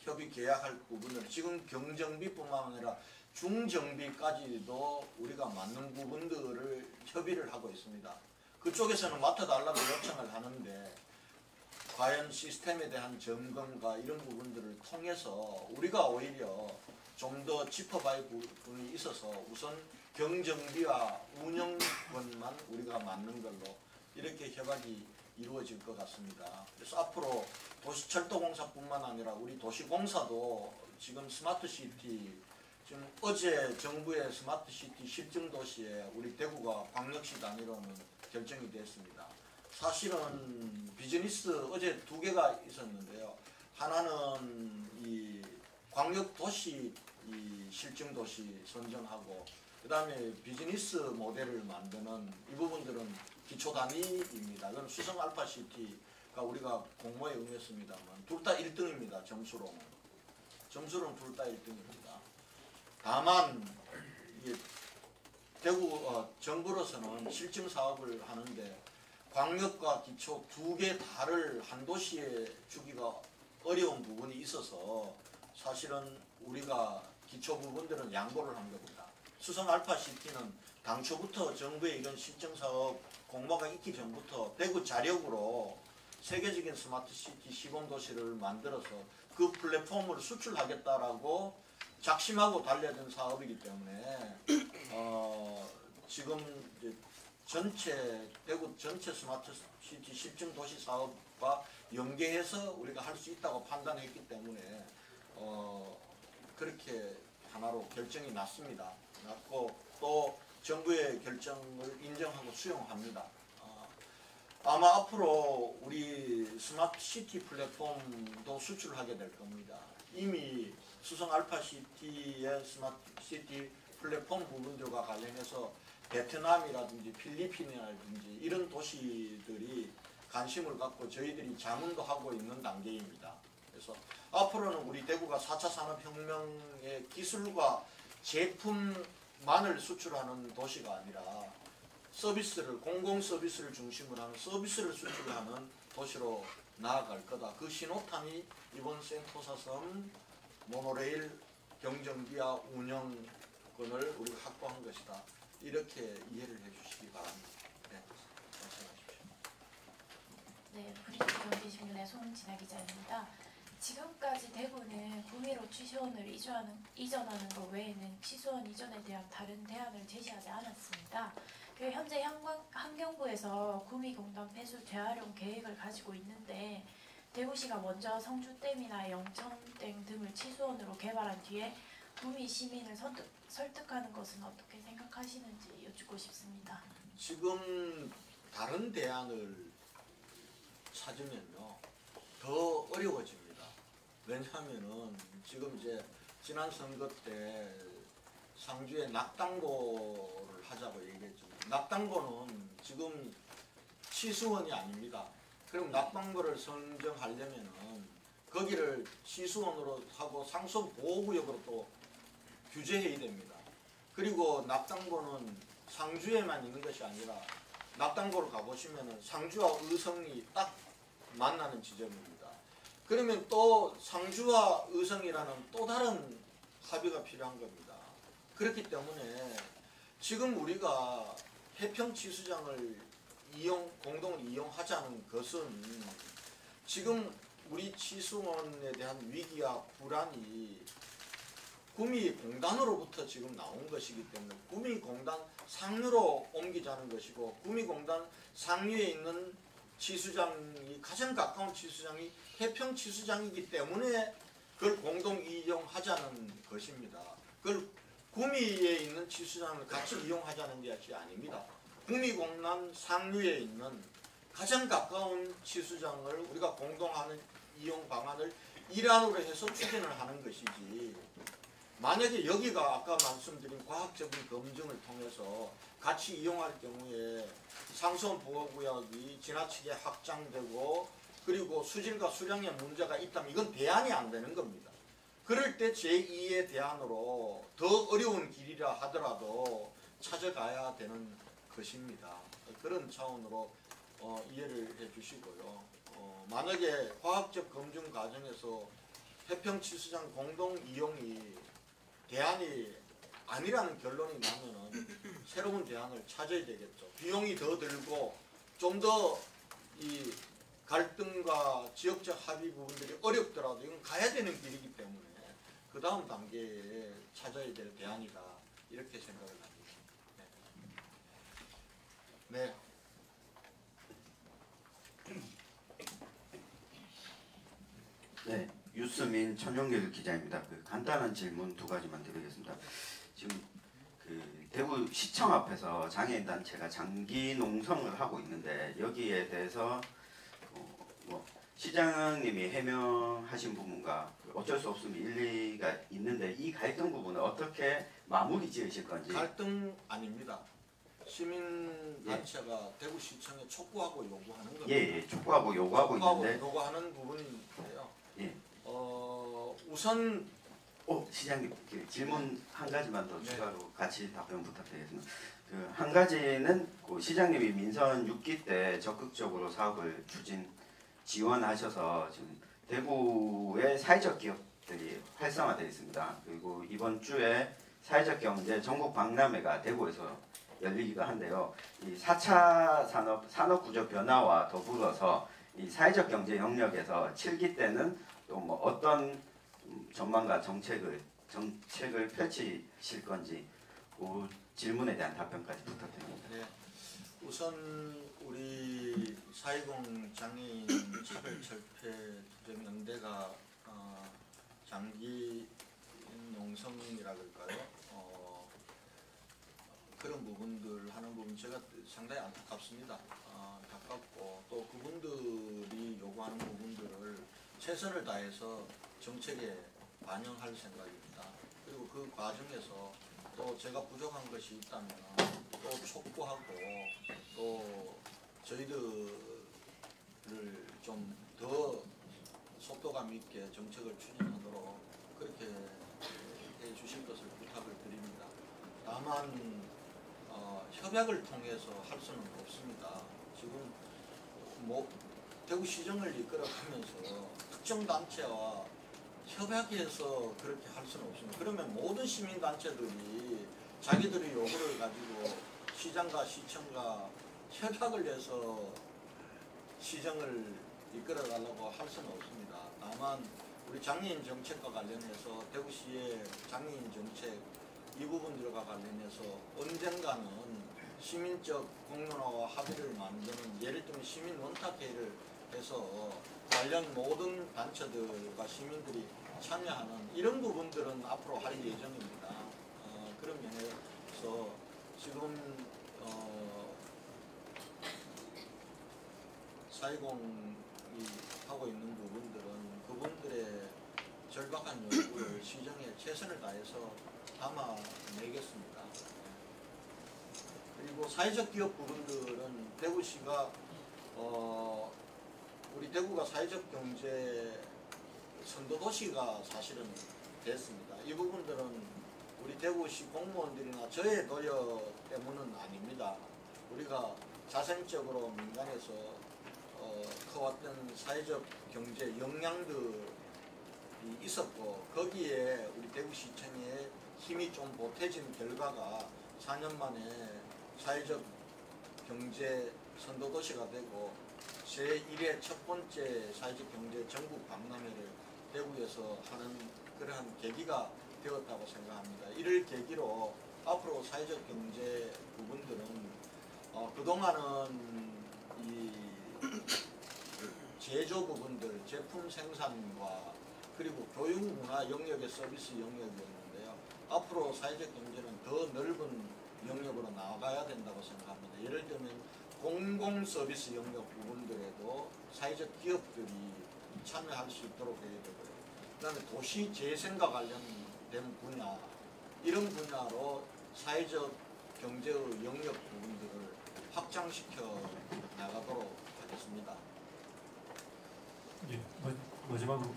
협의 계약할 부분을 지금 경정비뿐만 아니라 중정비까지도 우리가 맞는 부분들을 협의를 하고 있습니다. 그쪽에서는 맡아달라고 요청을 하는데 과연 시스템에 대한 점검과 이런 부분들을 통해서 우리가 오히려 좀 더 짚어봐야 부분이 있어서 우선 경정비와 운영권만 우리가 맞는 걸로 이렇게 협약이 이루어질 것 같습니다. 그래서 앞으로 도시철도공사뿐만 아니라 우리 도시공사도 지금 스마트시티, 지금 어제 정부의 스마트시티 실증도시에 우리 대구가 광역시 단위로는 결정이 됐습니다. 사실은 비즈니스 어제 2개가 있었는데요. 하나는 이 광역도시 이 실증도시 선정하고, 그 다음에 비즈니스 모델을 만드는 이 부분들은 기초단위입니다. 그건 수성 알파시티가 우리가 공모에 응했습니다만 둘 다 1등입니다. 점수로는 둘 다 1등입니다. 다만 이게 대구 정부로서는 실증 사업을 하는데 광역과 기초 2개 다를 한 도시에 주기가 어려운 부분이 있어서 사실은 우리가 기초 부분들은 양보를 한 겁니다. 수성 알파시티는 당초부터 정부의 이런 실증사업 공모가 있기 전부터 대구 자력으로 세계적인 스마트시티 시범도시를 만들어서 그 플랫폼을 수출하겠다라고 작심하고 달려든 사업이기 때문에 지금 이제 대구 전체 스마트시티 실증도시 사업과 연계해서 우리가 할 수 있다고 판단했기 때문에 그렇게 하나로 결정이 났습니다. 났고 또 정부의 결정을 인정하고 수용합니다. 아마 앞으로 우리 스마트시티 플랫폼도 수출하게 될 겁니다. 이미 수성 알파시티의 스마트시티 플랫폼 부분들과 관련해서 베트남이라든지 필리핀이라든지 이런 도시들이 관심을 갖고 저희들이 자문도 하고 있는 단계입니다. 그래서 앞으로는 우리 대구가 4차 산업혁명의 기술과 제품만을 수출하는 도시가 아니라 서비스를, 공공 서비스를 중심으로 하는 서비스를 수출하는 도시로 나아갈 거다. 그 신호탄이 이번 센토사섬 모노레일 경정비와 운영권을 우리가 확보한 것이다. 이렇게 이해를 해주시기 바랍니다. 네, 말씀하십시오. 네, 브리티시 경제신문의 송진아 기자입니다. 지금까지 대구는 구미로 취소원을 이전하는 것 외에는 취소원 이전에 대한 다른 대안을 제시하지 않았습니다. 그리고 현재 환경부에서 구미공단 폐수 재활용 계획을 가지고 있는데 대구시가 먼저 성주댐이나 영천댐 등을 취소원으로 개발한 뒤에 구미 시민을 설득하는 것은 어떻게 생각하시는지 여쭙고 싶습니다. 지금 다른 대안을 찾으면요 더 어려워집니다. 왜냐하면은 지금 이제 지난 선거 때 상주에 낙당고를 하자고 얘기했죠. 낙당고는 지금 취수원이 아닙니다. 그럼 낙당고를 선정하려면은 거기를 취수원으로 하고 상수보호구역으로 또 규제해야 됩니다. 그리고 낙당고는 상주에만 있는 것이 아니라 낙당고를 가보시면은 상주와 의성이 딱 만나는 지점입니다. 그러면 또 상주와 의성이라는 또 다른 합의가 필요한 겁니다. 그렇기 때문에 지금 우리가 해평취수장을 공동으로 이용하자는 것은 지금 우리 취수원에 대한 위기와 불안이 구미공단으로부터 지금 나온 것이기 때문에 구미공단 상류로 옮기자는 것이고 구미공단 상류에 있는 치수장이 가장 가까운 치수장이 해평 치수장이기 때문에 그걸 공동 이용하자는 것입니다. 그걸 구미에 있는 치수장을 같이 이용하자는 것이 아닙니다. 구미공단 상류에 있는 가장 가까운 치수장을 우리가 공동하는 이용 방안을 일환으로 해서 추진을 하는 것이지, 만약에 여기가 아까 말씀드린 과학적인 검증을 통해서 같이 이용할 경우에 상수원 보호구역이 지나치게 확장되고 그리고 수질과 수량에 문제가 있다면 이건 대안이 안 되는 겁니다. 그럴 때 제2의 대안으로 더 어려운 길이라 하더라도 찾아가야 되는 것입니다. 그런 차원으로 이해를 해 주시고요. 만약에 과학적 검증 과정에서 해평치수장 공동 이용이 대안이 아니라는 결론이 나면은 새로운 대안을 찾아야 되겠죠. 비용이 더 들고 좀 더 이 갈등과 지역적 합의 부분들이 어렵더라도 이건 가야 되는 길이기 때문에 그 다음 단계에 찾아야 될 대안이다, 이렇게 생각을 합니다. 네. 네, 유스민 천용길 기자입니다. 간단한 질문 두 가지만 드리겠습니다. 지금 대구 시청 앞에서 장애인 단체가 장기 농성을 하고 있는데 여기에 대해서 뭐 시장님이 해명하신 부분과 어쩔 수 없으면 일리가 있는데 이 갈등 부분을 어떻게 마무리 지으실 건지. 갈등 아닙니다. 시민단체가 대구시청에 촉구하고 요구하는 겁니다. 예, 촉구하고 요구하고 있는데 요구하는 부분인데요. 예. 우선 시장님 질문 한 가지만 더 추가로 같이 답변 부탁드리겠습니다. 한 가지는 시장님이 민선 6기 때 적극적으로 사업을 지원하셔서 지금 대구의 사회적 기업들이 활성화되어 있습니다. 그리고 이번 주에 사회적 경제 전국 박람회가 대구에서 열리기도 한데요. 이 4차 산업 구조 변화와 더불어서 이 사회적 경제 영역에서 7기 때는 또 뭐 어떤 전망과 정책을 펼치실 건지 그 질문에 대한 답변까지 부탁드립니다. 네. 우선 우리 4.20 장애인 차별철폐투쟁연대가 장기 농성이라 그럴까요? 그런 부분들 하는 부분 제가 상당히 안타깝습니다. 안타깝고 또 그분들이 요구하는 부분들을 최선을 다해서 정책에 반영할 생각입니다. 그리고 그 과정에서 또 제가 부족한 것이 있다면 또 촉구하고 또 저희들을 좀 더 속도감 있게 정책을 추진하도록 그렇게 해 주실 것을 부탁을 드립니다. 다만 협약을 통해서 할 수는 없습니다. 지금 뭐 대구시정을 이끌어가면서 특정 단체와 협약해서 그렇게 할 수는 없습니다. 그러면 모든 시민단체들이 자기들의 요구를 가지고 시장과 시청과 협약을 해서 시정을 이끌어가려고 할 수는 없습니다. 다만 우리 장애인 정책과 관련해서 대구시의 장애인 정책 이 부분들과 관련해서 언젠가는 시민적 공론화와 합의를 만드는, 예를 들면 시민 원탁회의를 해서 관련 모든 단체들과 시민들이 참여하는 이런 부분들은 앞으로 할 예정입니다. 그런 면에서 지금 4.20이 하고 있는 부분들은 그분들의 절박한 요구를 시정에 최선을 다해서 담아내겠습니다. 그리고 사회적 기업 부분들은 대구시가 우리 대구가 사회적 경제 선도도시가 사실은 됐습니다. 이 부분들은 우리 대구시 공무원들이나 저의 노력 때문은 아닙니다. 우리가 자생적으로 민간에서 커왔던 사회적 경제 역량들이 있었고 거기에 우리 대구시청의 힘이 좀 보태진 결과가 4년 만에 사회적 경제 선도도시가 되고 제1회 첫 번째 사회적 경제 전국 박람회를 대구에서 하는 그러한 계기가 되었다고 생각합니다. 이를 계기로 앞으로 사회적 경제 부분들은 그동안은 이 제조 부분들, 제품 생산과 그리고 교육 문화 영역의 서비스 영역이었는데요. 앞으로 사회적 경제는 더 넓은 영역으로 나아가야 된다고 생각합니다. 예를 들면 공공 서비스 영역 부분들에도 사회적 기업들이 참여할 수 있도록 해야 되고요. 그 다음에 도시 재생과 관련된 분야, 이런 분야로 사회적 경제의 영역 부분들을 확장시켜 나가도록 하겠습니다. 예, 마지막으로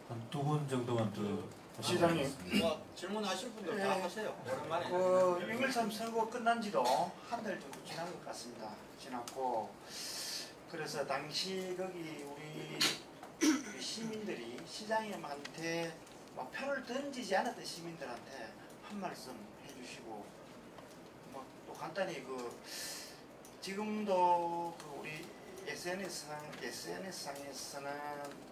한 두 분 정도만 더 시장님. 질문하실 분들 다 하세요. 오랜만에. 6.13 선거 끝난 지도 한 달 정도 지난 것 같습니다. 지났고 그래서 당시 거기 우리 시민들이 시장님한테 막 표를 던지지 않았던 시민들한테 한 말씀 해주시고 또 간단히 지금도 우리 SNS상에서는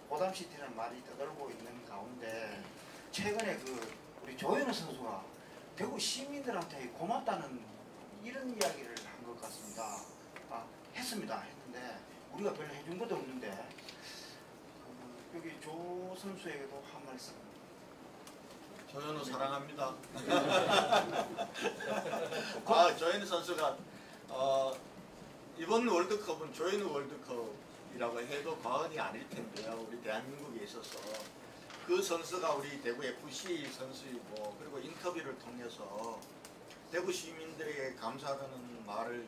고담시티라는 말이 떠돌고 있는 가운데 최근에 우리 조현우 선수가 대구 시민들한테 고맙다는 이런 이야기를 한 것 같습니다. 했는데 우리가 별로 해준 것도 없는데 여기 조 선수에게도 한 말씀. 조현우 사랑합니다. 조현우 선수가 이번 월드컵은 조현우 월드컵이라고 해도 과언이 아닐 텐데요. 우리 대한민국에 있어서 그 선수가 우리 대구 FC 선수이고, 그리고 인터뷰를 통해서 대구 시민들에게 감사하다는 말을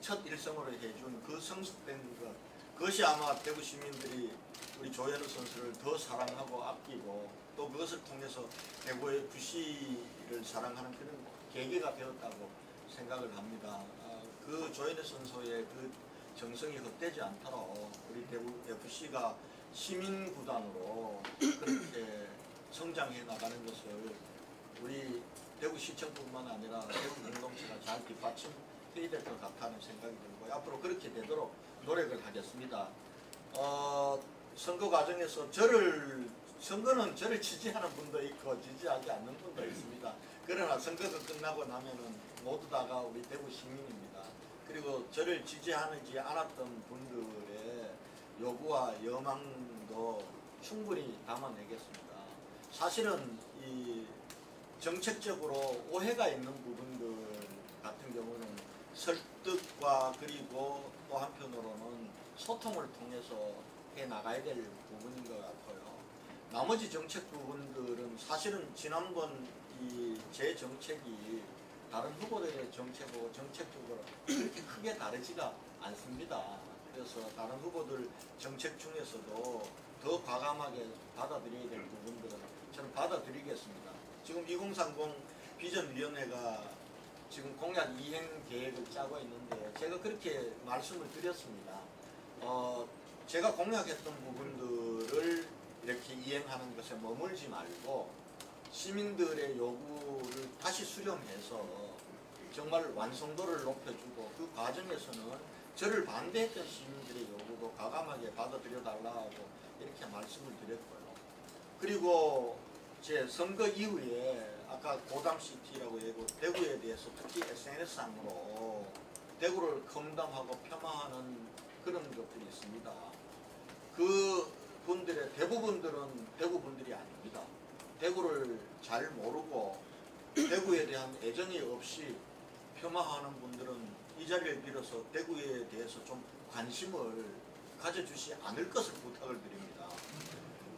첫 일성으로 해준 그 성숙된 것, 그것이 아마 대구 시민들이 우리 조현우 선수를 더 사랑하고 아끼고 또 그것을 통해서 대구 FC를 사랑하는 그런 계기가 되었다고 생각을 합니다. 그 조현우 선수의 그 정성이 헛되지 않도록 우리 대구 FC가 시민구단으로 그렇게 성장해 나가는 것을 우리 대구시청뿐만 아니라 대구 공동체가 잘 뒷받침해야 될 것 같다는 생각이 들고, 앞으로 그렇게 되도록 노력을 하겠습니다. 선거 과정에서 선거는 저를 지지하는 분도 있고 지지하지 않는 분도 있습니다. 그러나 선거가 끝나고 나면은 모두 다가 우리 대구 시민입니다. 그리고 저를 지지하지 않았던 분들의 요구와 여망도 충분히 담아내겠습니다. 사실은 이 정책적으로 오해가 있는 부분들 같은 경우는 설득과 그리고 또 한편으로는 소통을 통해서 해 나가야 될 부분인 것 같고요. 나머지 정책 부분들은 사실은 지난번 제 정책이 다른 후보들의 정책하고 정책적으로 그렇게 크게 다르지가 않습니다. 그래서 다른 후보들 정책 중에서도 더 과감하게 받아들여야 될 부분들은 저는 받아들이겠습니다. 지금 2030 비전위원회가 지금 공약 이행 계획을 짜고 있는데 제가 그렇게 말씀을 드렸습니다. 제가 공약했던 부분들을 이렇게 이행하는 것에 머물지 말고 시민들의 요구를 다시 수렴해서 정말 완성도를 높여주고, 그 과정에서는 저를 반대했던 시민들의 요구도 과감하게 받아들여 달라고 이렇게 말씀을 드렸고요. 그리고 제 선거 이후에 아까 고담시티라고 얘기하고 대구에 대해서 특히 SNS상으로 대구를 험담하고 폄하하는 그런 것들이 있습니다. 그 분들의 대부분들은 대구 분들이 아닙니다. 대구를 잘 모르고 대구에 대한 애정이 없이 폄하하는 분들은 이 자리를 빌어서 대구에 대해서 좀 관심을 가져주지 않을 것을 부탁을 드립니다.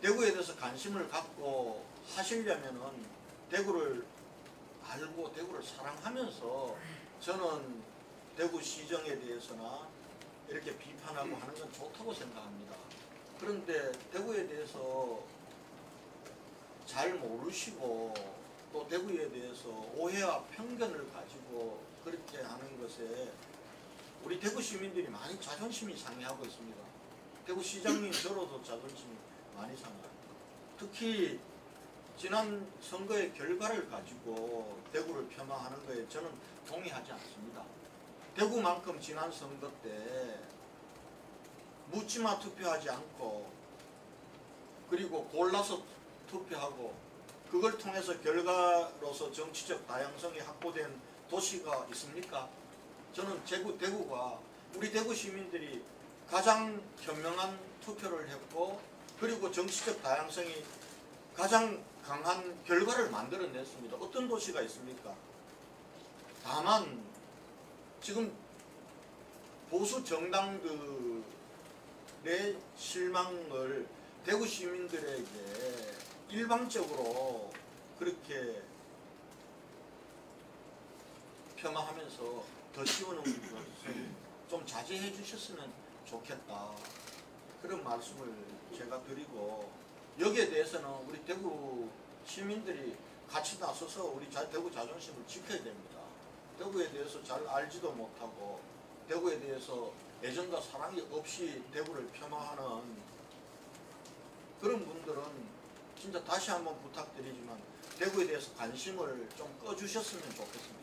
대구에 대해서 관심을 갖고 하시려면은 대구를 알고 대구를 사랑하면서 저는 대구 시정에 대해서나 이렇게 비판하고 하는 건 좋다고 생각합니다. 그런데 대구에 대해서 잘 모르시고 또 대구에 대해서 오해와 편견을 가지고 그렇게 하는 것에 우리 대구 시민들이 많이 자존심이 상해하고 있습니다. 대구 시장님 저로도 자존심이 많이 상해요. 특히 지난 선거의 결과를 가지고 대구를 폄하하는 거에 저는 동의하지 않습니다. 대구만큼 지난 선거 때 묻지마 투표하지 않고 그리고 골라서 투표하고 그걸 통해서 결과로서 정치적 다양성이 확보된 도시가 있습니까? 저는 대구가 우리 대구 시민들이 가장 현명한 투표를 했고 그리고 정치적 다양성이 가장 강한 결과를 만들어냈습니다. 어떤 도시가 있습니까? 다만 지금 보수 정당들의 실망을 대구 시민들에게 일방적으로 그렇게 폄하하면서 더 씌우는 것을 좀 자제해 주셨으면 좋겠다. 그런 말씀을 제가 드리고 여기에 대해서는 우리 대구 시민들이 같이 나서서 우리 대구 자존심을 지켜야 됩니다. 대구에 대해서 잘 알지도 못하고 대구에 대해서 애정과 사랑이 없이 대구를 폄하하는 그런 분들은 진짜 다시 한번 부탁드리지만 대구에 대해서 관심을 좀 꺼주셨으면 좋겠습니다.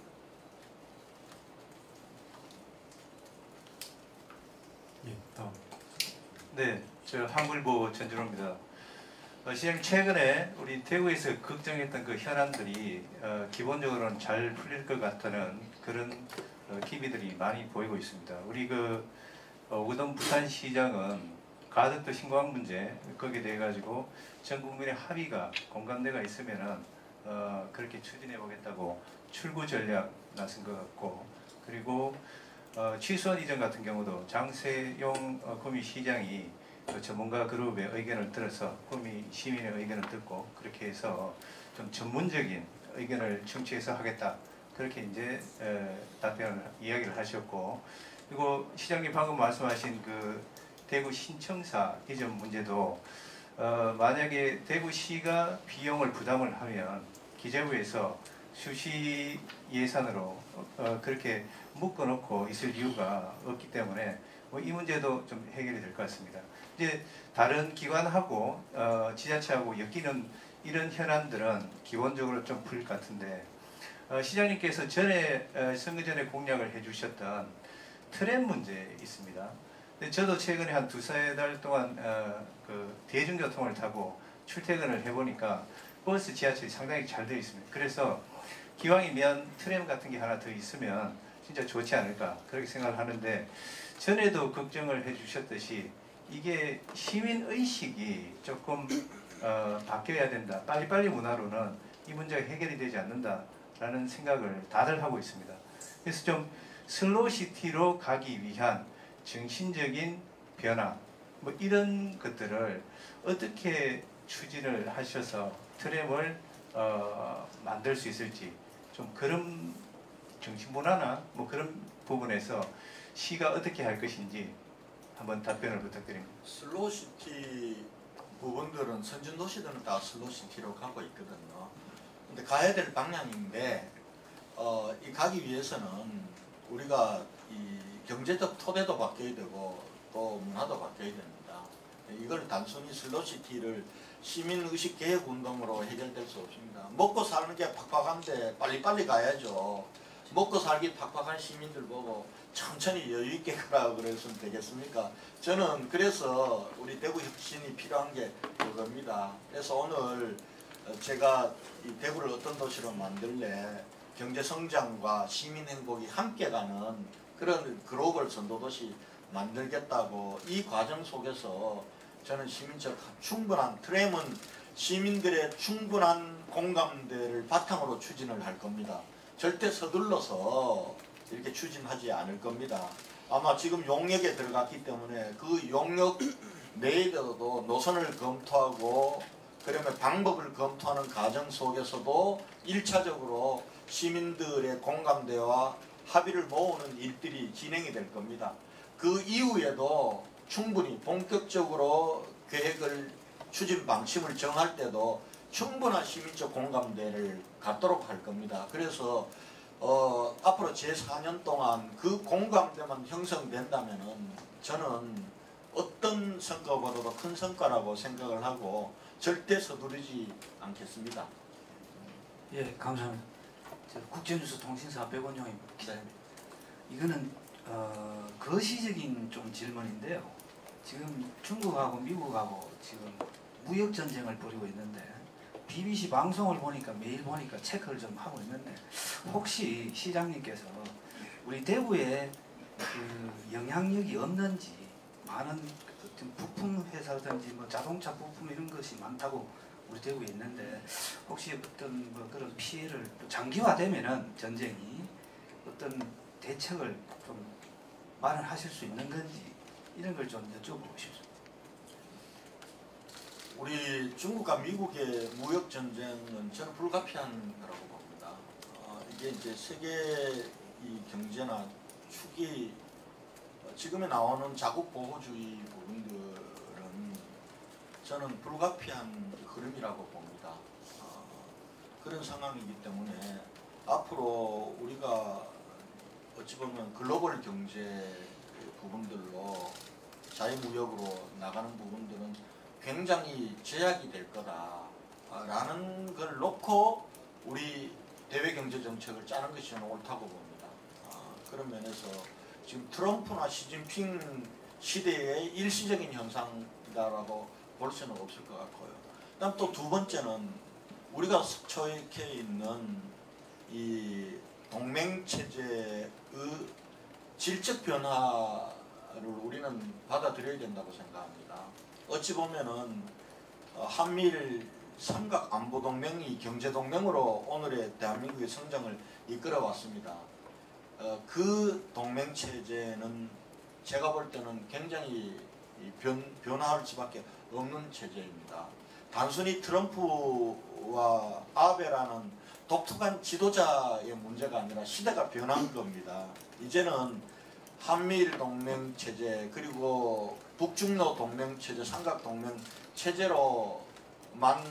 예, 다음. 네, 저 한글보 전준호입니다. 시장님 최근에 우리 대구에서 걱정했던 그 현안들이 기본적으로는 잘 풀릴 것 같다는 그런 기미들이 많이 보이고 있습니다. 우리 우동 부산시장은 가덕도 신공항 문제 거기에 대해 가지고 전 국민의 합의가 공감대가 있으면은 그렇게 추진해 보겠다고 출구 전략 나선 것 같고 그리고 취수원 이전 같은 경우도 장세용 구미시장이 전문가 그룹의 의견을 들어서 구미 시민의 의견을 듣고 그렇게 해서 좀 전문적인 의견을 청취해서 하겠다 그렇게 이제 이야기를 하셨고 그리고 시장님 방금 말씀하신 그 대구 신청사 이전 문제도 만약에 대구시가 비용을 부담을 하면 기재부에서 수시 예산으로 그렇게 묶어놓고 있을 이유가 없기 때문에 이 문제도 좀 해결이 될 것 같습니다. 이제 다른 기관하고 지자체하고 엮이는 이런 현안들은 기본적으로 좀 풀릴 것 같은데 시장님께서 전에 선거 전에 공약을 해주셨던 트램 문제 있습니다. 근데 저도 최근에 한 두세 달 동안 그 대중교통을 타고 출퇴근을 해보니까 버스, 지하철이 상당히 잘 되어 있습니다. 그래서 기왕이면 트램 같은 게 하나 더 있으면 진짜 좋지 않을까 그렇게 생각을 하는데 전에도 걱정을 해주셨듯이 이게 시민의식이 조금 바뀌어야 된다. 빨리빨리 문화로는 이 문제가 해결이 되지 않는다라는 생각을 다들 하고 있습니다. 그래서 좀 슬로우시티로 가기 위한 정신적인 변화 뭐 이런 것들을 어떻게 추진을 하셔서 트램을 만들 수 있을지 좀 그런 정신문화나 뭐 그런 부분에서 시가 어떻게 할 것인지 한번 답변을 부탁드립니다. 슬로우시티 부분들은 선진도시들은 다 슬로우시티로 가고 있거든요. 근데 가야 될 방향인데 이 가기 위해서는 우리가 이 경제적 토대도 바뀌어야 되고 또 문화도 바뀌어야 됩니다. 이걸 단순히 슬로우시티를 시민의식 개혁 운동으로 해결될 수 없습니다. 먹고 사는 게 팍팍한데 빨리빨리 가야죠. 먹고 살기 팍팍한 시민들 보고 천천히 여유있게 가라고 그랬으면 되겠습니까? 저는 그래서 우리 대구 혁신이 필요한 게 그겁니다. 그래서 오늘 제가 이 대구를 어떤 도시로 만들래 경제성장과 시민행복이 함께 가는 그런 글로벌 선도도시 만들겠다고 이 과정 속에서 저는 시민적 충분한 트램은 시민들의 충분한 공감대를 바탕으로 추진을 할 겁니다. 절대 서둘러서 이렇게 추진하지 않을 겁니다. 아마 지금 용역에 들어갔기 때문에 그 용역 내에서도 노선을 검토하고 그러면 방법을 검토하는 과정 속에서도 1차적으로 시민들의 공감대와 합의를 모으는 일들이 진행이 될 겁니다. 그 이후에도 충분히 본격적으로 계획을 추진 방침을 정할 때도 충분한 시민적 공감대를 갖도록 할 겁니다. 그래서 앞으로 제4년 동안 그 공감대만 형성된다면은 저는 어떤 성과보다도 큰 성과라고 생각을 하고 절대 서두르지 않겠습니다. 예, 감사합니다. 국제뉴스 통신사 백원영 기자입니다. 이거는 거시적인 좀 질문인데요. 지금 중국하고 미국하고 지금 무역 전쟁을 벌이고 있는데 BBC 방송을 보니까 매일 보니까 체크를 좀 하고 있는데 혹시 시장님께서 우리 대구에 그 영향력이 없는지 많은 부품 회사든지 뭐 자동차 부품 이런 것이 많다고 우리 대구에 있는데 혹시 어떤 뭐 그런 피해를 또 장기화되면은 전쟁이 어떤 대책을 좀 마련하실 수 있는 건지 이런 걸 좀 여쭤보고 싶습니다. 우리 중국과 미국의 무역 전쟁은 저는 불가피한 거라고 봅니다. 이게 이제 세계 이 경제나 축이 지금에 나오는 자국 보호주의 부분들은 저는 불가피한 흐름이라고 봅니다. 그런 상황이기 때문에 앞으로 우리가 어찌 보면 글로벌 경제 부분들로 자유무역으로 나가는 부분들은 굉장히 제약이 될 거다라는 걸 놓고 우리 대외경제정책을 짜는 것이 저는 옳다고 봅니다. 그런 면에서 지금 트럼프나 시진핑 시대의 일시적인 현상이다라고 볼 수는 없을 것 같고요. 그다음 또 두 번째는 우리가 처해 있는 이 동맹체제의 질적 변화를 우리는 받아들여야 된다고 생각합니다. 어찌 보면은 한미일 삼각안보동맹이 경제동맹으로 오늘의 대한민국의 성장을 이끌어왔습니다. 그 동맹체제는 제가 볼 때는 굉장히 변화할 수밖에 없는 체제입니다. 단순히 트럼프와 아베라는 독특한 지도자의 문제가 아니라 시대가 변한 겁니다. 이제는 한미일 동맹체제 그리고 북중로 동맹체제, 삼각동맹체제로만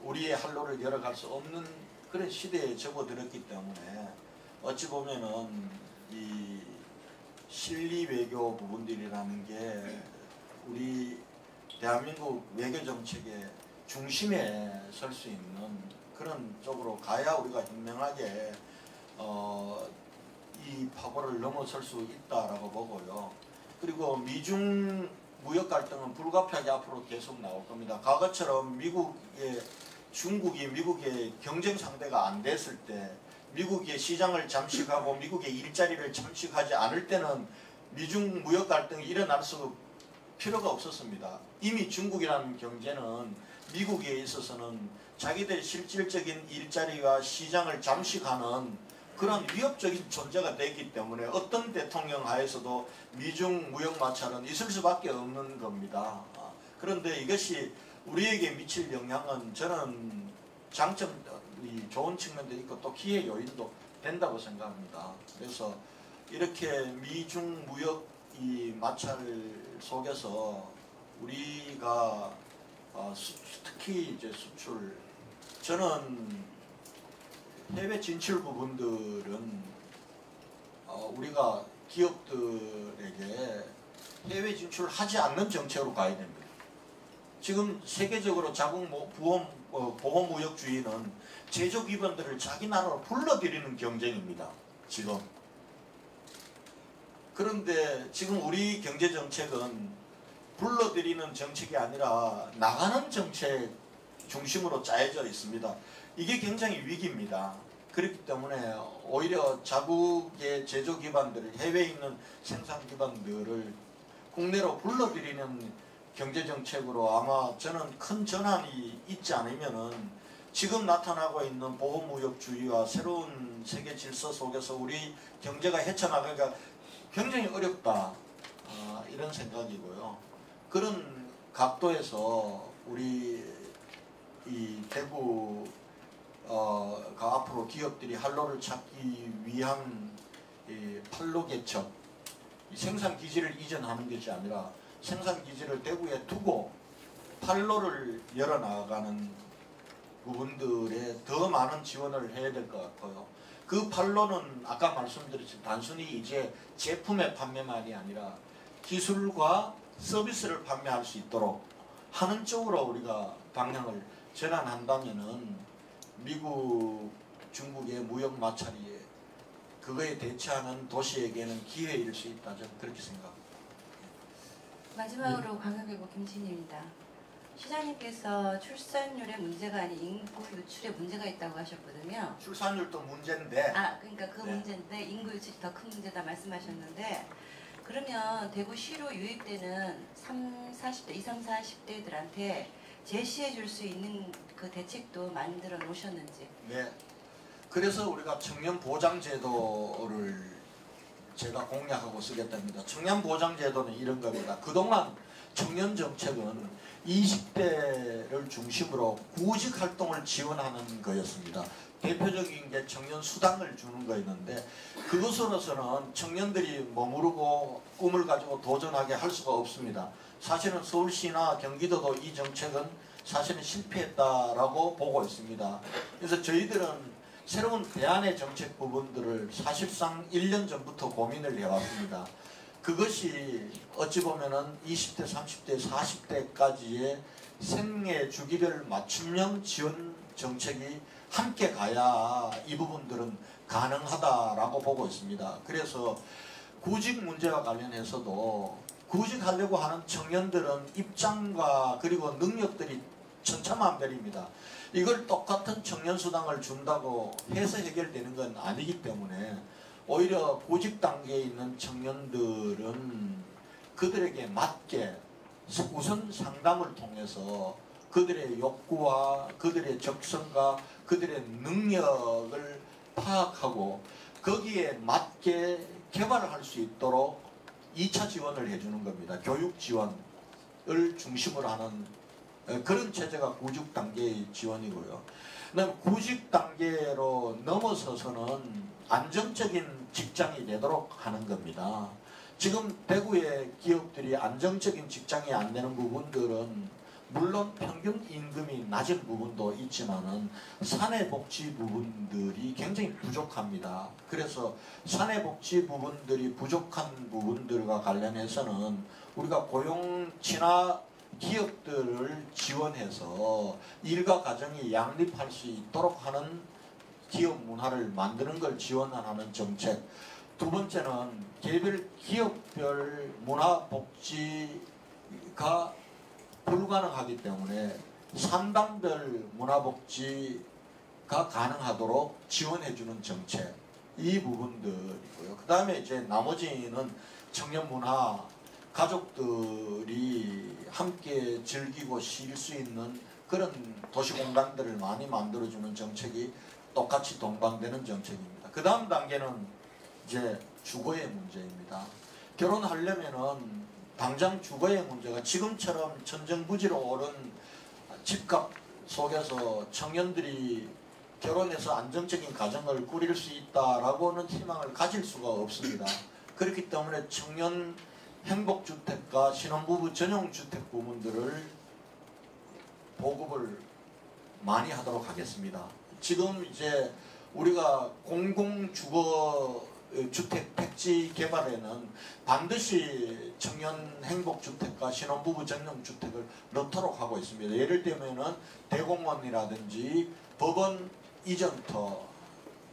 우리의 활로를 열어갈 수 없는 그런 시대에 접어들었기 때문에 어찌 보면은 이 실리 외교 부분들이라는 게 우리 대한민국 외교 정책의 중심에 설 수 있는 그런 쪽으로 가야 우리가 현명하게 이 파고를 넘어설 수 있다라고 보고요. 그리고 미중 무역 갈등은 불가피하게 앞으로 계속 나올 겁니다. 과거처럼 중국이 미국의 경쟁 상대가 안 됐을 때 미국의 시장을 잠식하고 미국의 일자리를 잠식하지 않을 때는 미중 무역 갈등이 일어날 수 필요가 없었습니다. 이미 중국이라는 경제는 미국에 있어서는 자기들의 실질적인 일자리와 시장을 잠식하는 그런 위협적인 존재가 되기 때문에 어떤 대통령 하에서도 미중 무역 마찰은 있을 수밖에 없는 겁니다. 그런데 이것이 우리에게 미칠 영향은 저는 장점이 좋은 측면도 있고 또 기회 요인도 된다고 생각합니다. 그래서 이렇게 미중 무역 이 마찰 속에서 우리가 특히 이제 수출 저는 해외 진출 부분들은 우리가 기업들에게 해외 진출하지 않는 정책으로 가야 됩니다. 지금 세계적으로 자국 보호무역주의는 제조 기반들을 자기 나라로 불러들이는 경쟁입니다. 지금. 그런데 지금 우리 경제정책은 불러들이는 정책이 아니라 나가는 정책 중심으로 짜여져 있습니다. 이게 굉장히 위기입니다. 그렇기 때문에 오히려 자국의 제조 기반들을 해외에 있는 생산 기반들을 국내로 불러들이는 경제정책으로 아마 저는 큰 전환이 있지 않으면은 지금 나타나고 있는 보호무역주의와 새로운 세계 질서 속에서 우리 경제가 헤쳐나가기가 굉장히 어렵다 이런 생각이고요. 그런 각도에서 우리 이 대구가 앞으로 기업들이 활로를 찾기 위한 판로 개척, 생산 기지를 이전하는 것이 아니라 생산 기지를 대구에 두고 판로를 열어나가는 부분들에 더 많은 지원을 해야 될 것 같고요. 그 판로는 아까 말씀드렸지만 단순히 이제 제품의 판매만이 아니라 기술과 서비스를 판매할 수 있도록 하는 쪽으로 우리가 방향을 전환한다면은 미국, 중국의 무역 마찰이 그거에 대처하는 도시에게는 기회일 수 있다. 저는 그렇게 생각합니다. 마지막으로 관광객국 김진입니다. 시장님께서 출산율의 문제가 아닌 인구 유출에 문제가 있다고 하셨거든요. 출산율도 문제인데. 그러니까 그 네. 문제인데 인구 유출이 더 큰 문제다 말씀하셨는데 그러면 대구시로 유입되는 40대, 20, 40대들한테 제시해 줄 수 있는 그 대책도 만들어 놓으셨는지. 네. 그래서 우리가 청년 보장 제도를 제가 공약하고 쓰겠답니다. 청년 보장 제도는 이런 겁니다. 그동안 청년 정책은 20대를 중심으로 구직 활동을 지원하는 거였습니다. 대표적인 게 청년 수당을 주는 거였는데 그것으로서는 청년들이 머무르고 꿈을 가지고 도전하게 할 수가 없습니다. 사실은 서울시나 경기도도 이 정책은 사실은 실패했다라고 보고 있습니다. 그래서 저희들은 새로운 대안의 정책 부분들을 사실상 1년 전부터 고민을 해왔습니다. 그것이 어찌 보면은 20대, 30대, 40대까지의 생애 주기별 맞춤형 지원 정책이 함께 가야 이 부분들은 가능하다라고 보고 있습니다. 그래서 구직 문제와 관련해서도 구직하려고 하는 청년들은 입장과 그리고 능력들이 천차만별입니다. 이걸 똑같은 청년수당을 준다고 해서 해결되는 건 아니기 때문에 오히려 구직 단계에 있는 청년들은 그들에게 맞게 우선 상담을 통해서 그들의 욕구와 그들의 적성과 그들의 능력을 파악하고 거기에 맞게 개발을 할 수 있도록 2차 지원을 해주는 겁니다. 교육 지원을 중심으로 하는 그런 체제가 구직 단계의 지원이고요. 그다음에 구직 단계로 넘어서서는 안정적인 직장이 되도록 하는 겁니다. 지금 대구의 기업들이 안정적인 직장이 안 되는 부분들은 물론 평균 임금이 낮은 부분도 있지만은 사내복지 부분들이 굉장히 부족합니다. 그래서 사내복지 부분들이 부족한 부분들과 관련해서는 우리가 고용 친화 기업들을 지원해서 일과 가정이 양립할 수 있도록 하는 기업 문화를 만드는 걸 지원하는 정책. 두 번째는 개별 기업별 문화복지가 불가능하기 때문에 산당별 문화복지가 가능하도록 지원해주는 정책. 이 부분들이고요. 그 다음에 이제 나머지는 청년 문화, 가족들이 함께 즐기고 쉴 수 있는 그런 도시공간들을 많이 만들어주는 정책이 똑같이 동반되는 정책입니다. 그 다음 단계는 이제 주거의 문제입니다. 결혼하려면은 당장 주거의 문제가 지금처럼 천정부지로 오른 집값 속에서 청년들이 결혼해서 안정적인 가정을 꾸릴 수 있다라고는 희망을 가질 수가 없습니다. 그렇기 때문에 청년 행복주택과 신혼부부 전용주택 부분들을 보급을 많이 하도록 하겠습니다. 지금 이제 우리가 공공주거주택 택지 개발에는 반드시 청년 행복주택과 신혼부부 전용주택을 넣도록 하고 있습니다. 예를 들면은 대공원이라든지 법원 이전터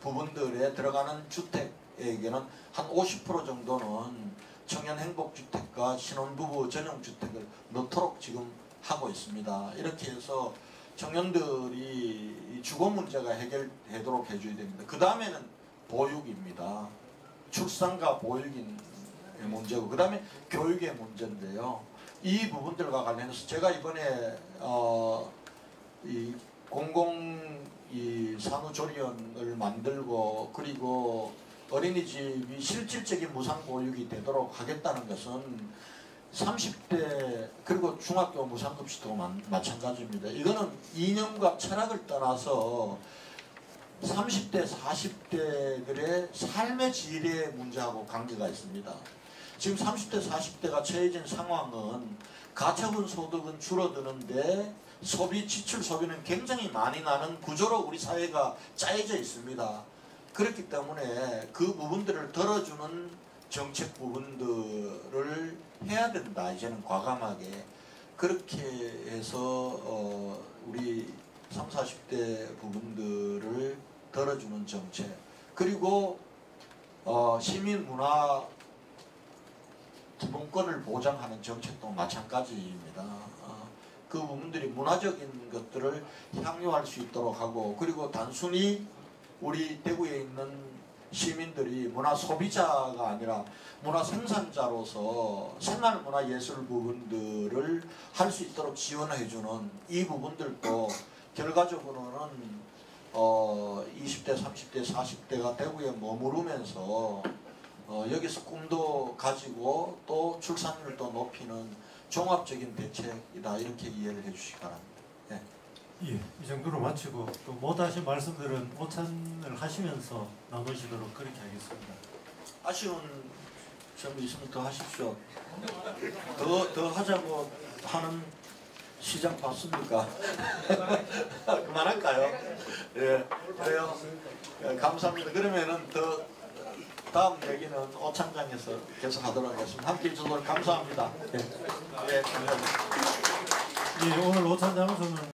부분들에 들어가는 주택에게는 한 50% 정도는 청년 행복주택과 신혼부부 전용주택을 넣도록 지금 하고 있습니다. 이렇게 해서 청년들이 주거 문제가 해결되도록 해줘야 됩니다. 그 다음에는 보육입니다. 출산과 보육의 문제고 그 다음에 교육의 문제인데요. 이 부분들과 관련해서 제가 이번에 이 산후조리원을 만들고 그리고 어린이집이 실질적인 무상보육이 되도록 하겠다는 것은 30대 그리고 중학교 무상급식도 마찬가지입니다. 이거는 이념과 철학을 떠나서 30대, 40대들의 삶의 질의 문제하고 관계가 있습니다. 지금 30대, 40대가 처해진 상황은 가처분 소득은 줄어드는데 소비, 지출 소비는 굉장히 많이 나는 구조로 우리 사회가 짜여져 있습니다. 그렇기 때문에 그 부분들을 덜어주는 정책 부분들을 해야 된다. 이제는 과감하게 그렇게 해서 우리 30, 40대 부분들을 덜어주는 정책 그리고 시민문화 기본권을 보장하는 정책도 마찬가지입니다. 그 부분들이 문화적인 것들을 향유할 수 있도록 하고, 그리고 단순히 우리 대구에 있는 시민들이 문화 소비자가 아니라 문화 생산자로서 생활 문화 예술 부분들을 할 수 있도록 지원해주는 이 부분들도 결과적으로는 20대, 30대, 40대가 대구에 머무르면서 여기서 꿈도 가지고 또 출산율도 높이는 종합적인 대책이다, 이렇게 이해를 해주시기 바랍니다. 예. 예, 이 정도로 마치고 또 못하신 말씀들은 오찬을 하시면서 나누시도록 그렇게 하겠습니다. 아쉬운 점이 있으면 더 하십시오. 더 하자고 하는 시장 봤습니까? 그만할까요? 예, 그래요. 예, 감사합니다. 그러면은 더 다음 얘기는 오찬장에서 계속 하도록 하겠습니다. 함께해 주셔서 감사합니다. 예, 감사합니다. 예, 오늘 오찬장에서는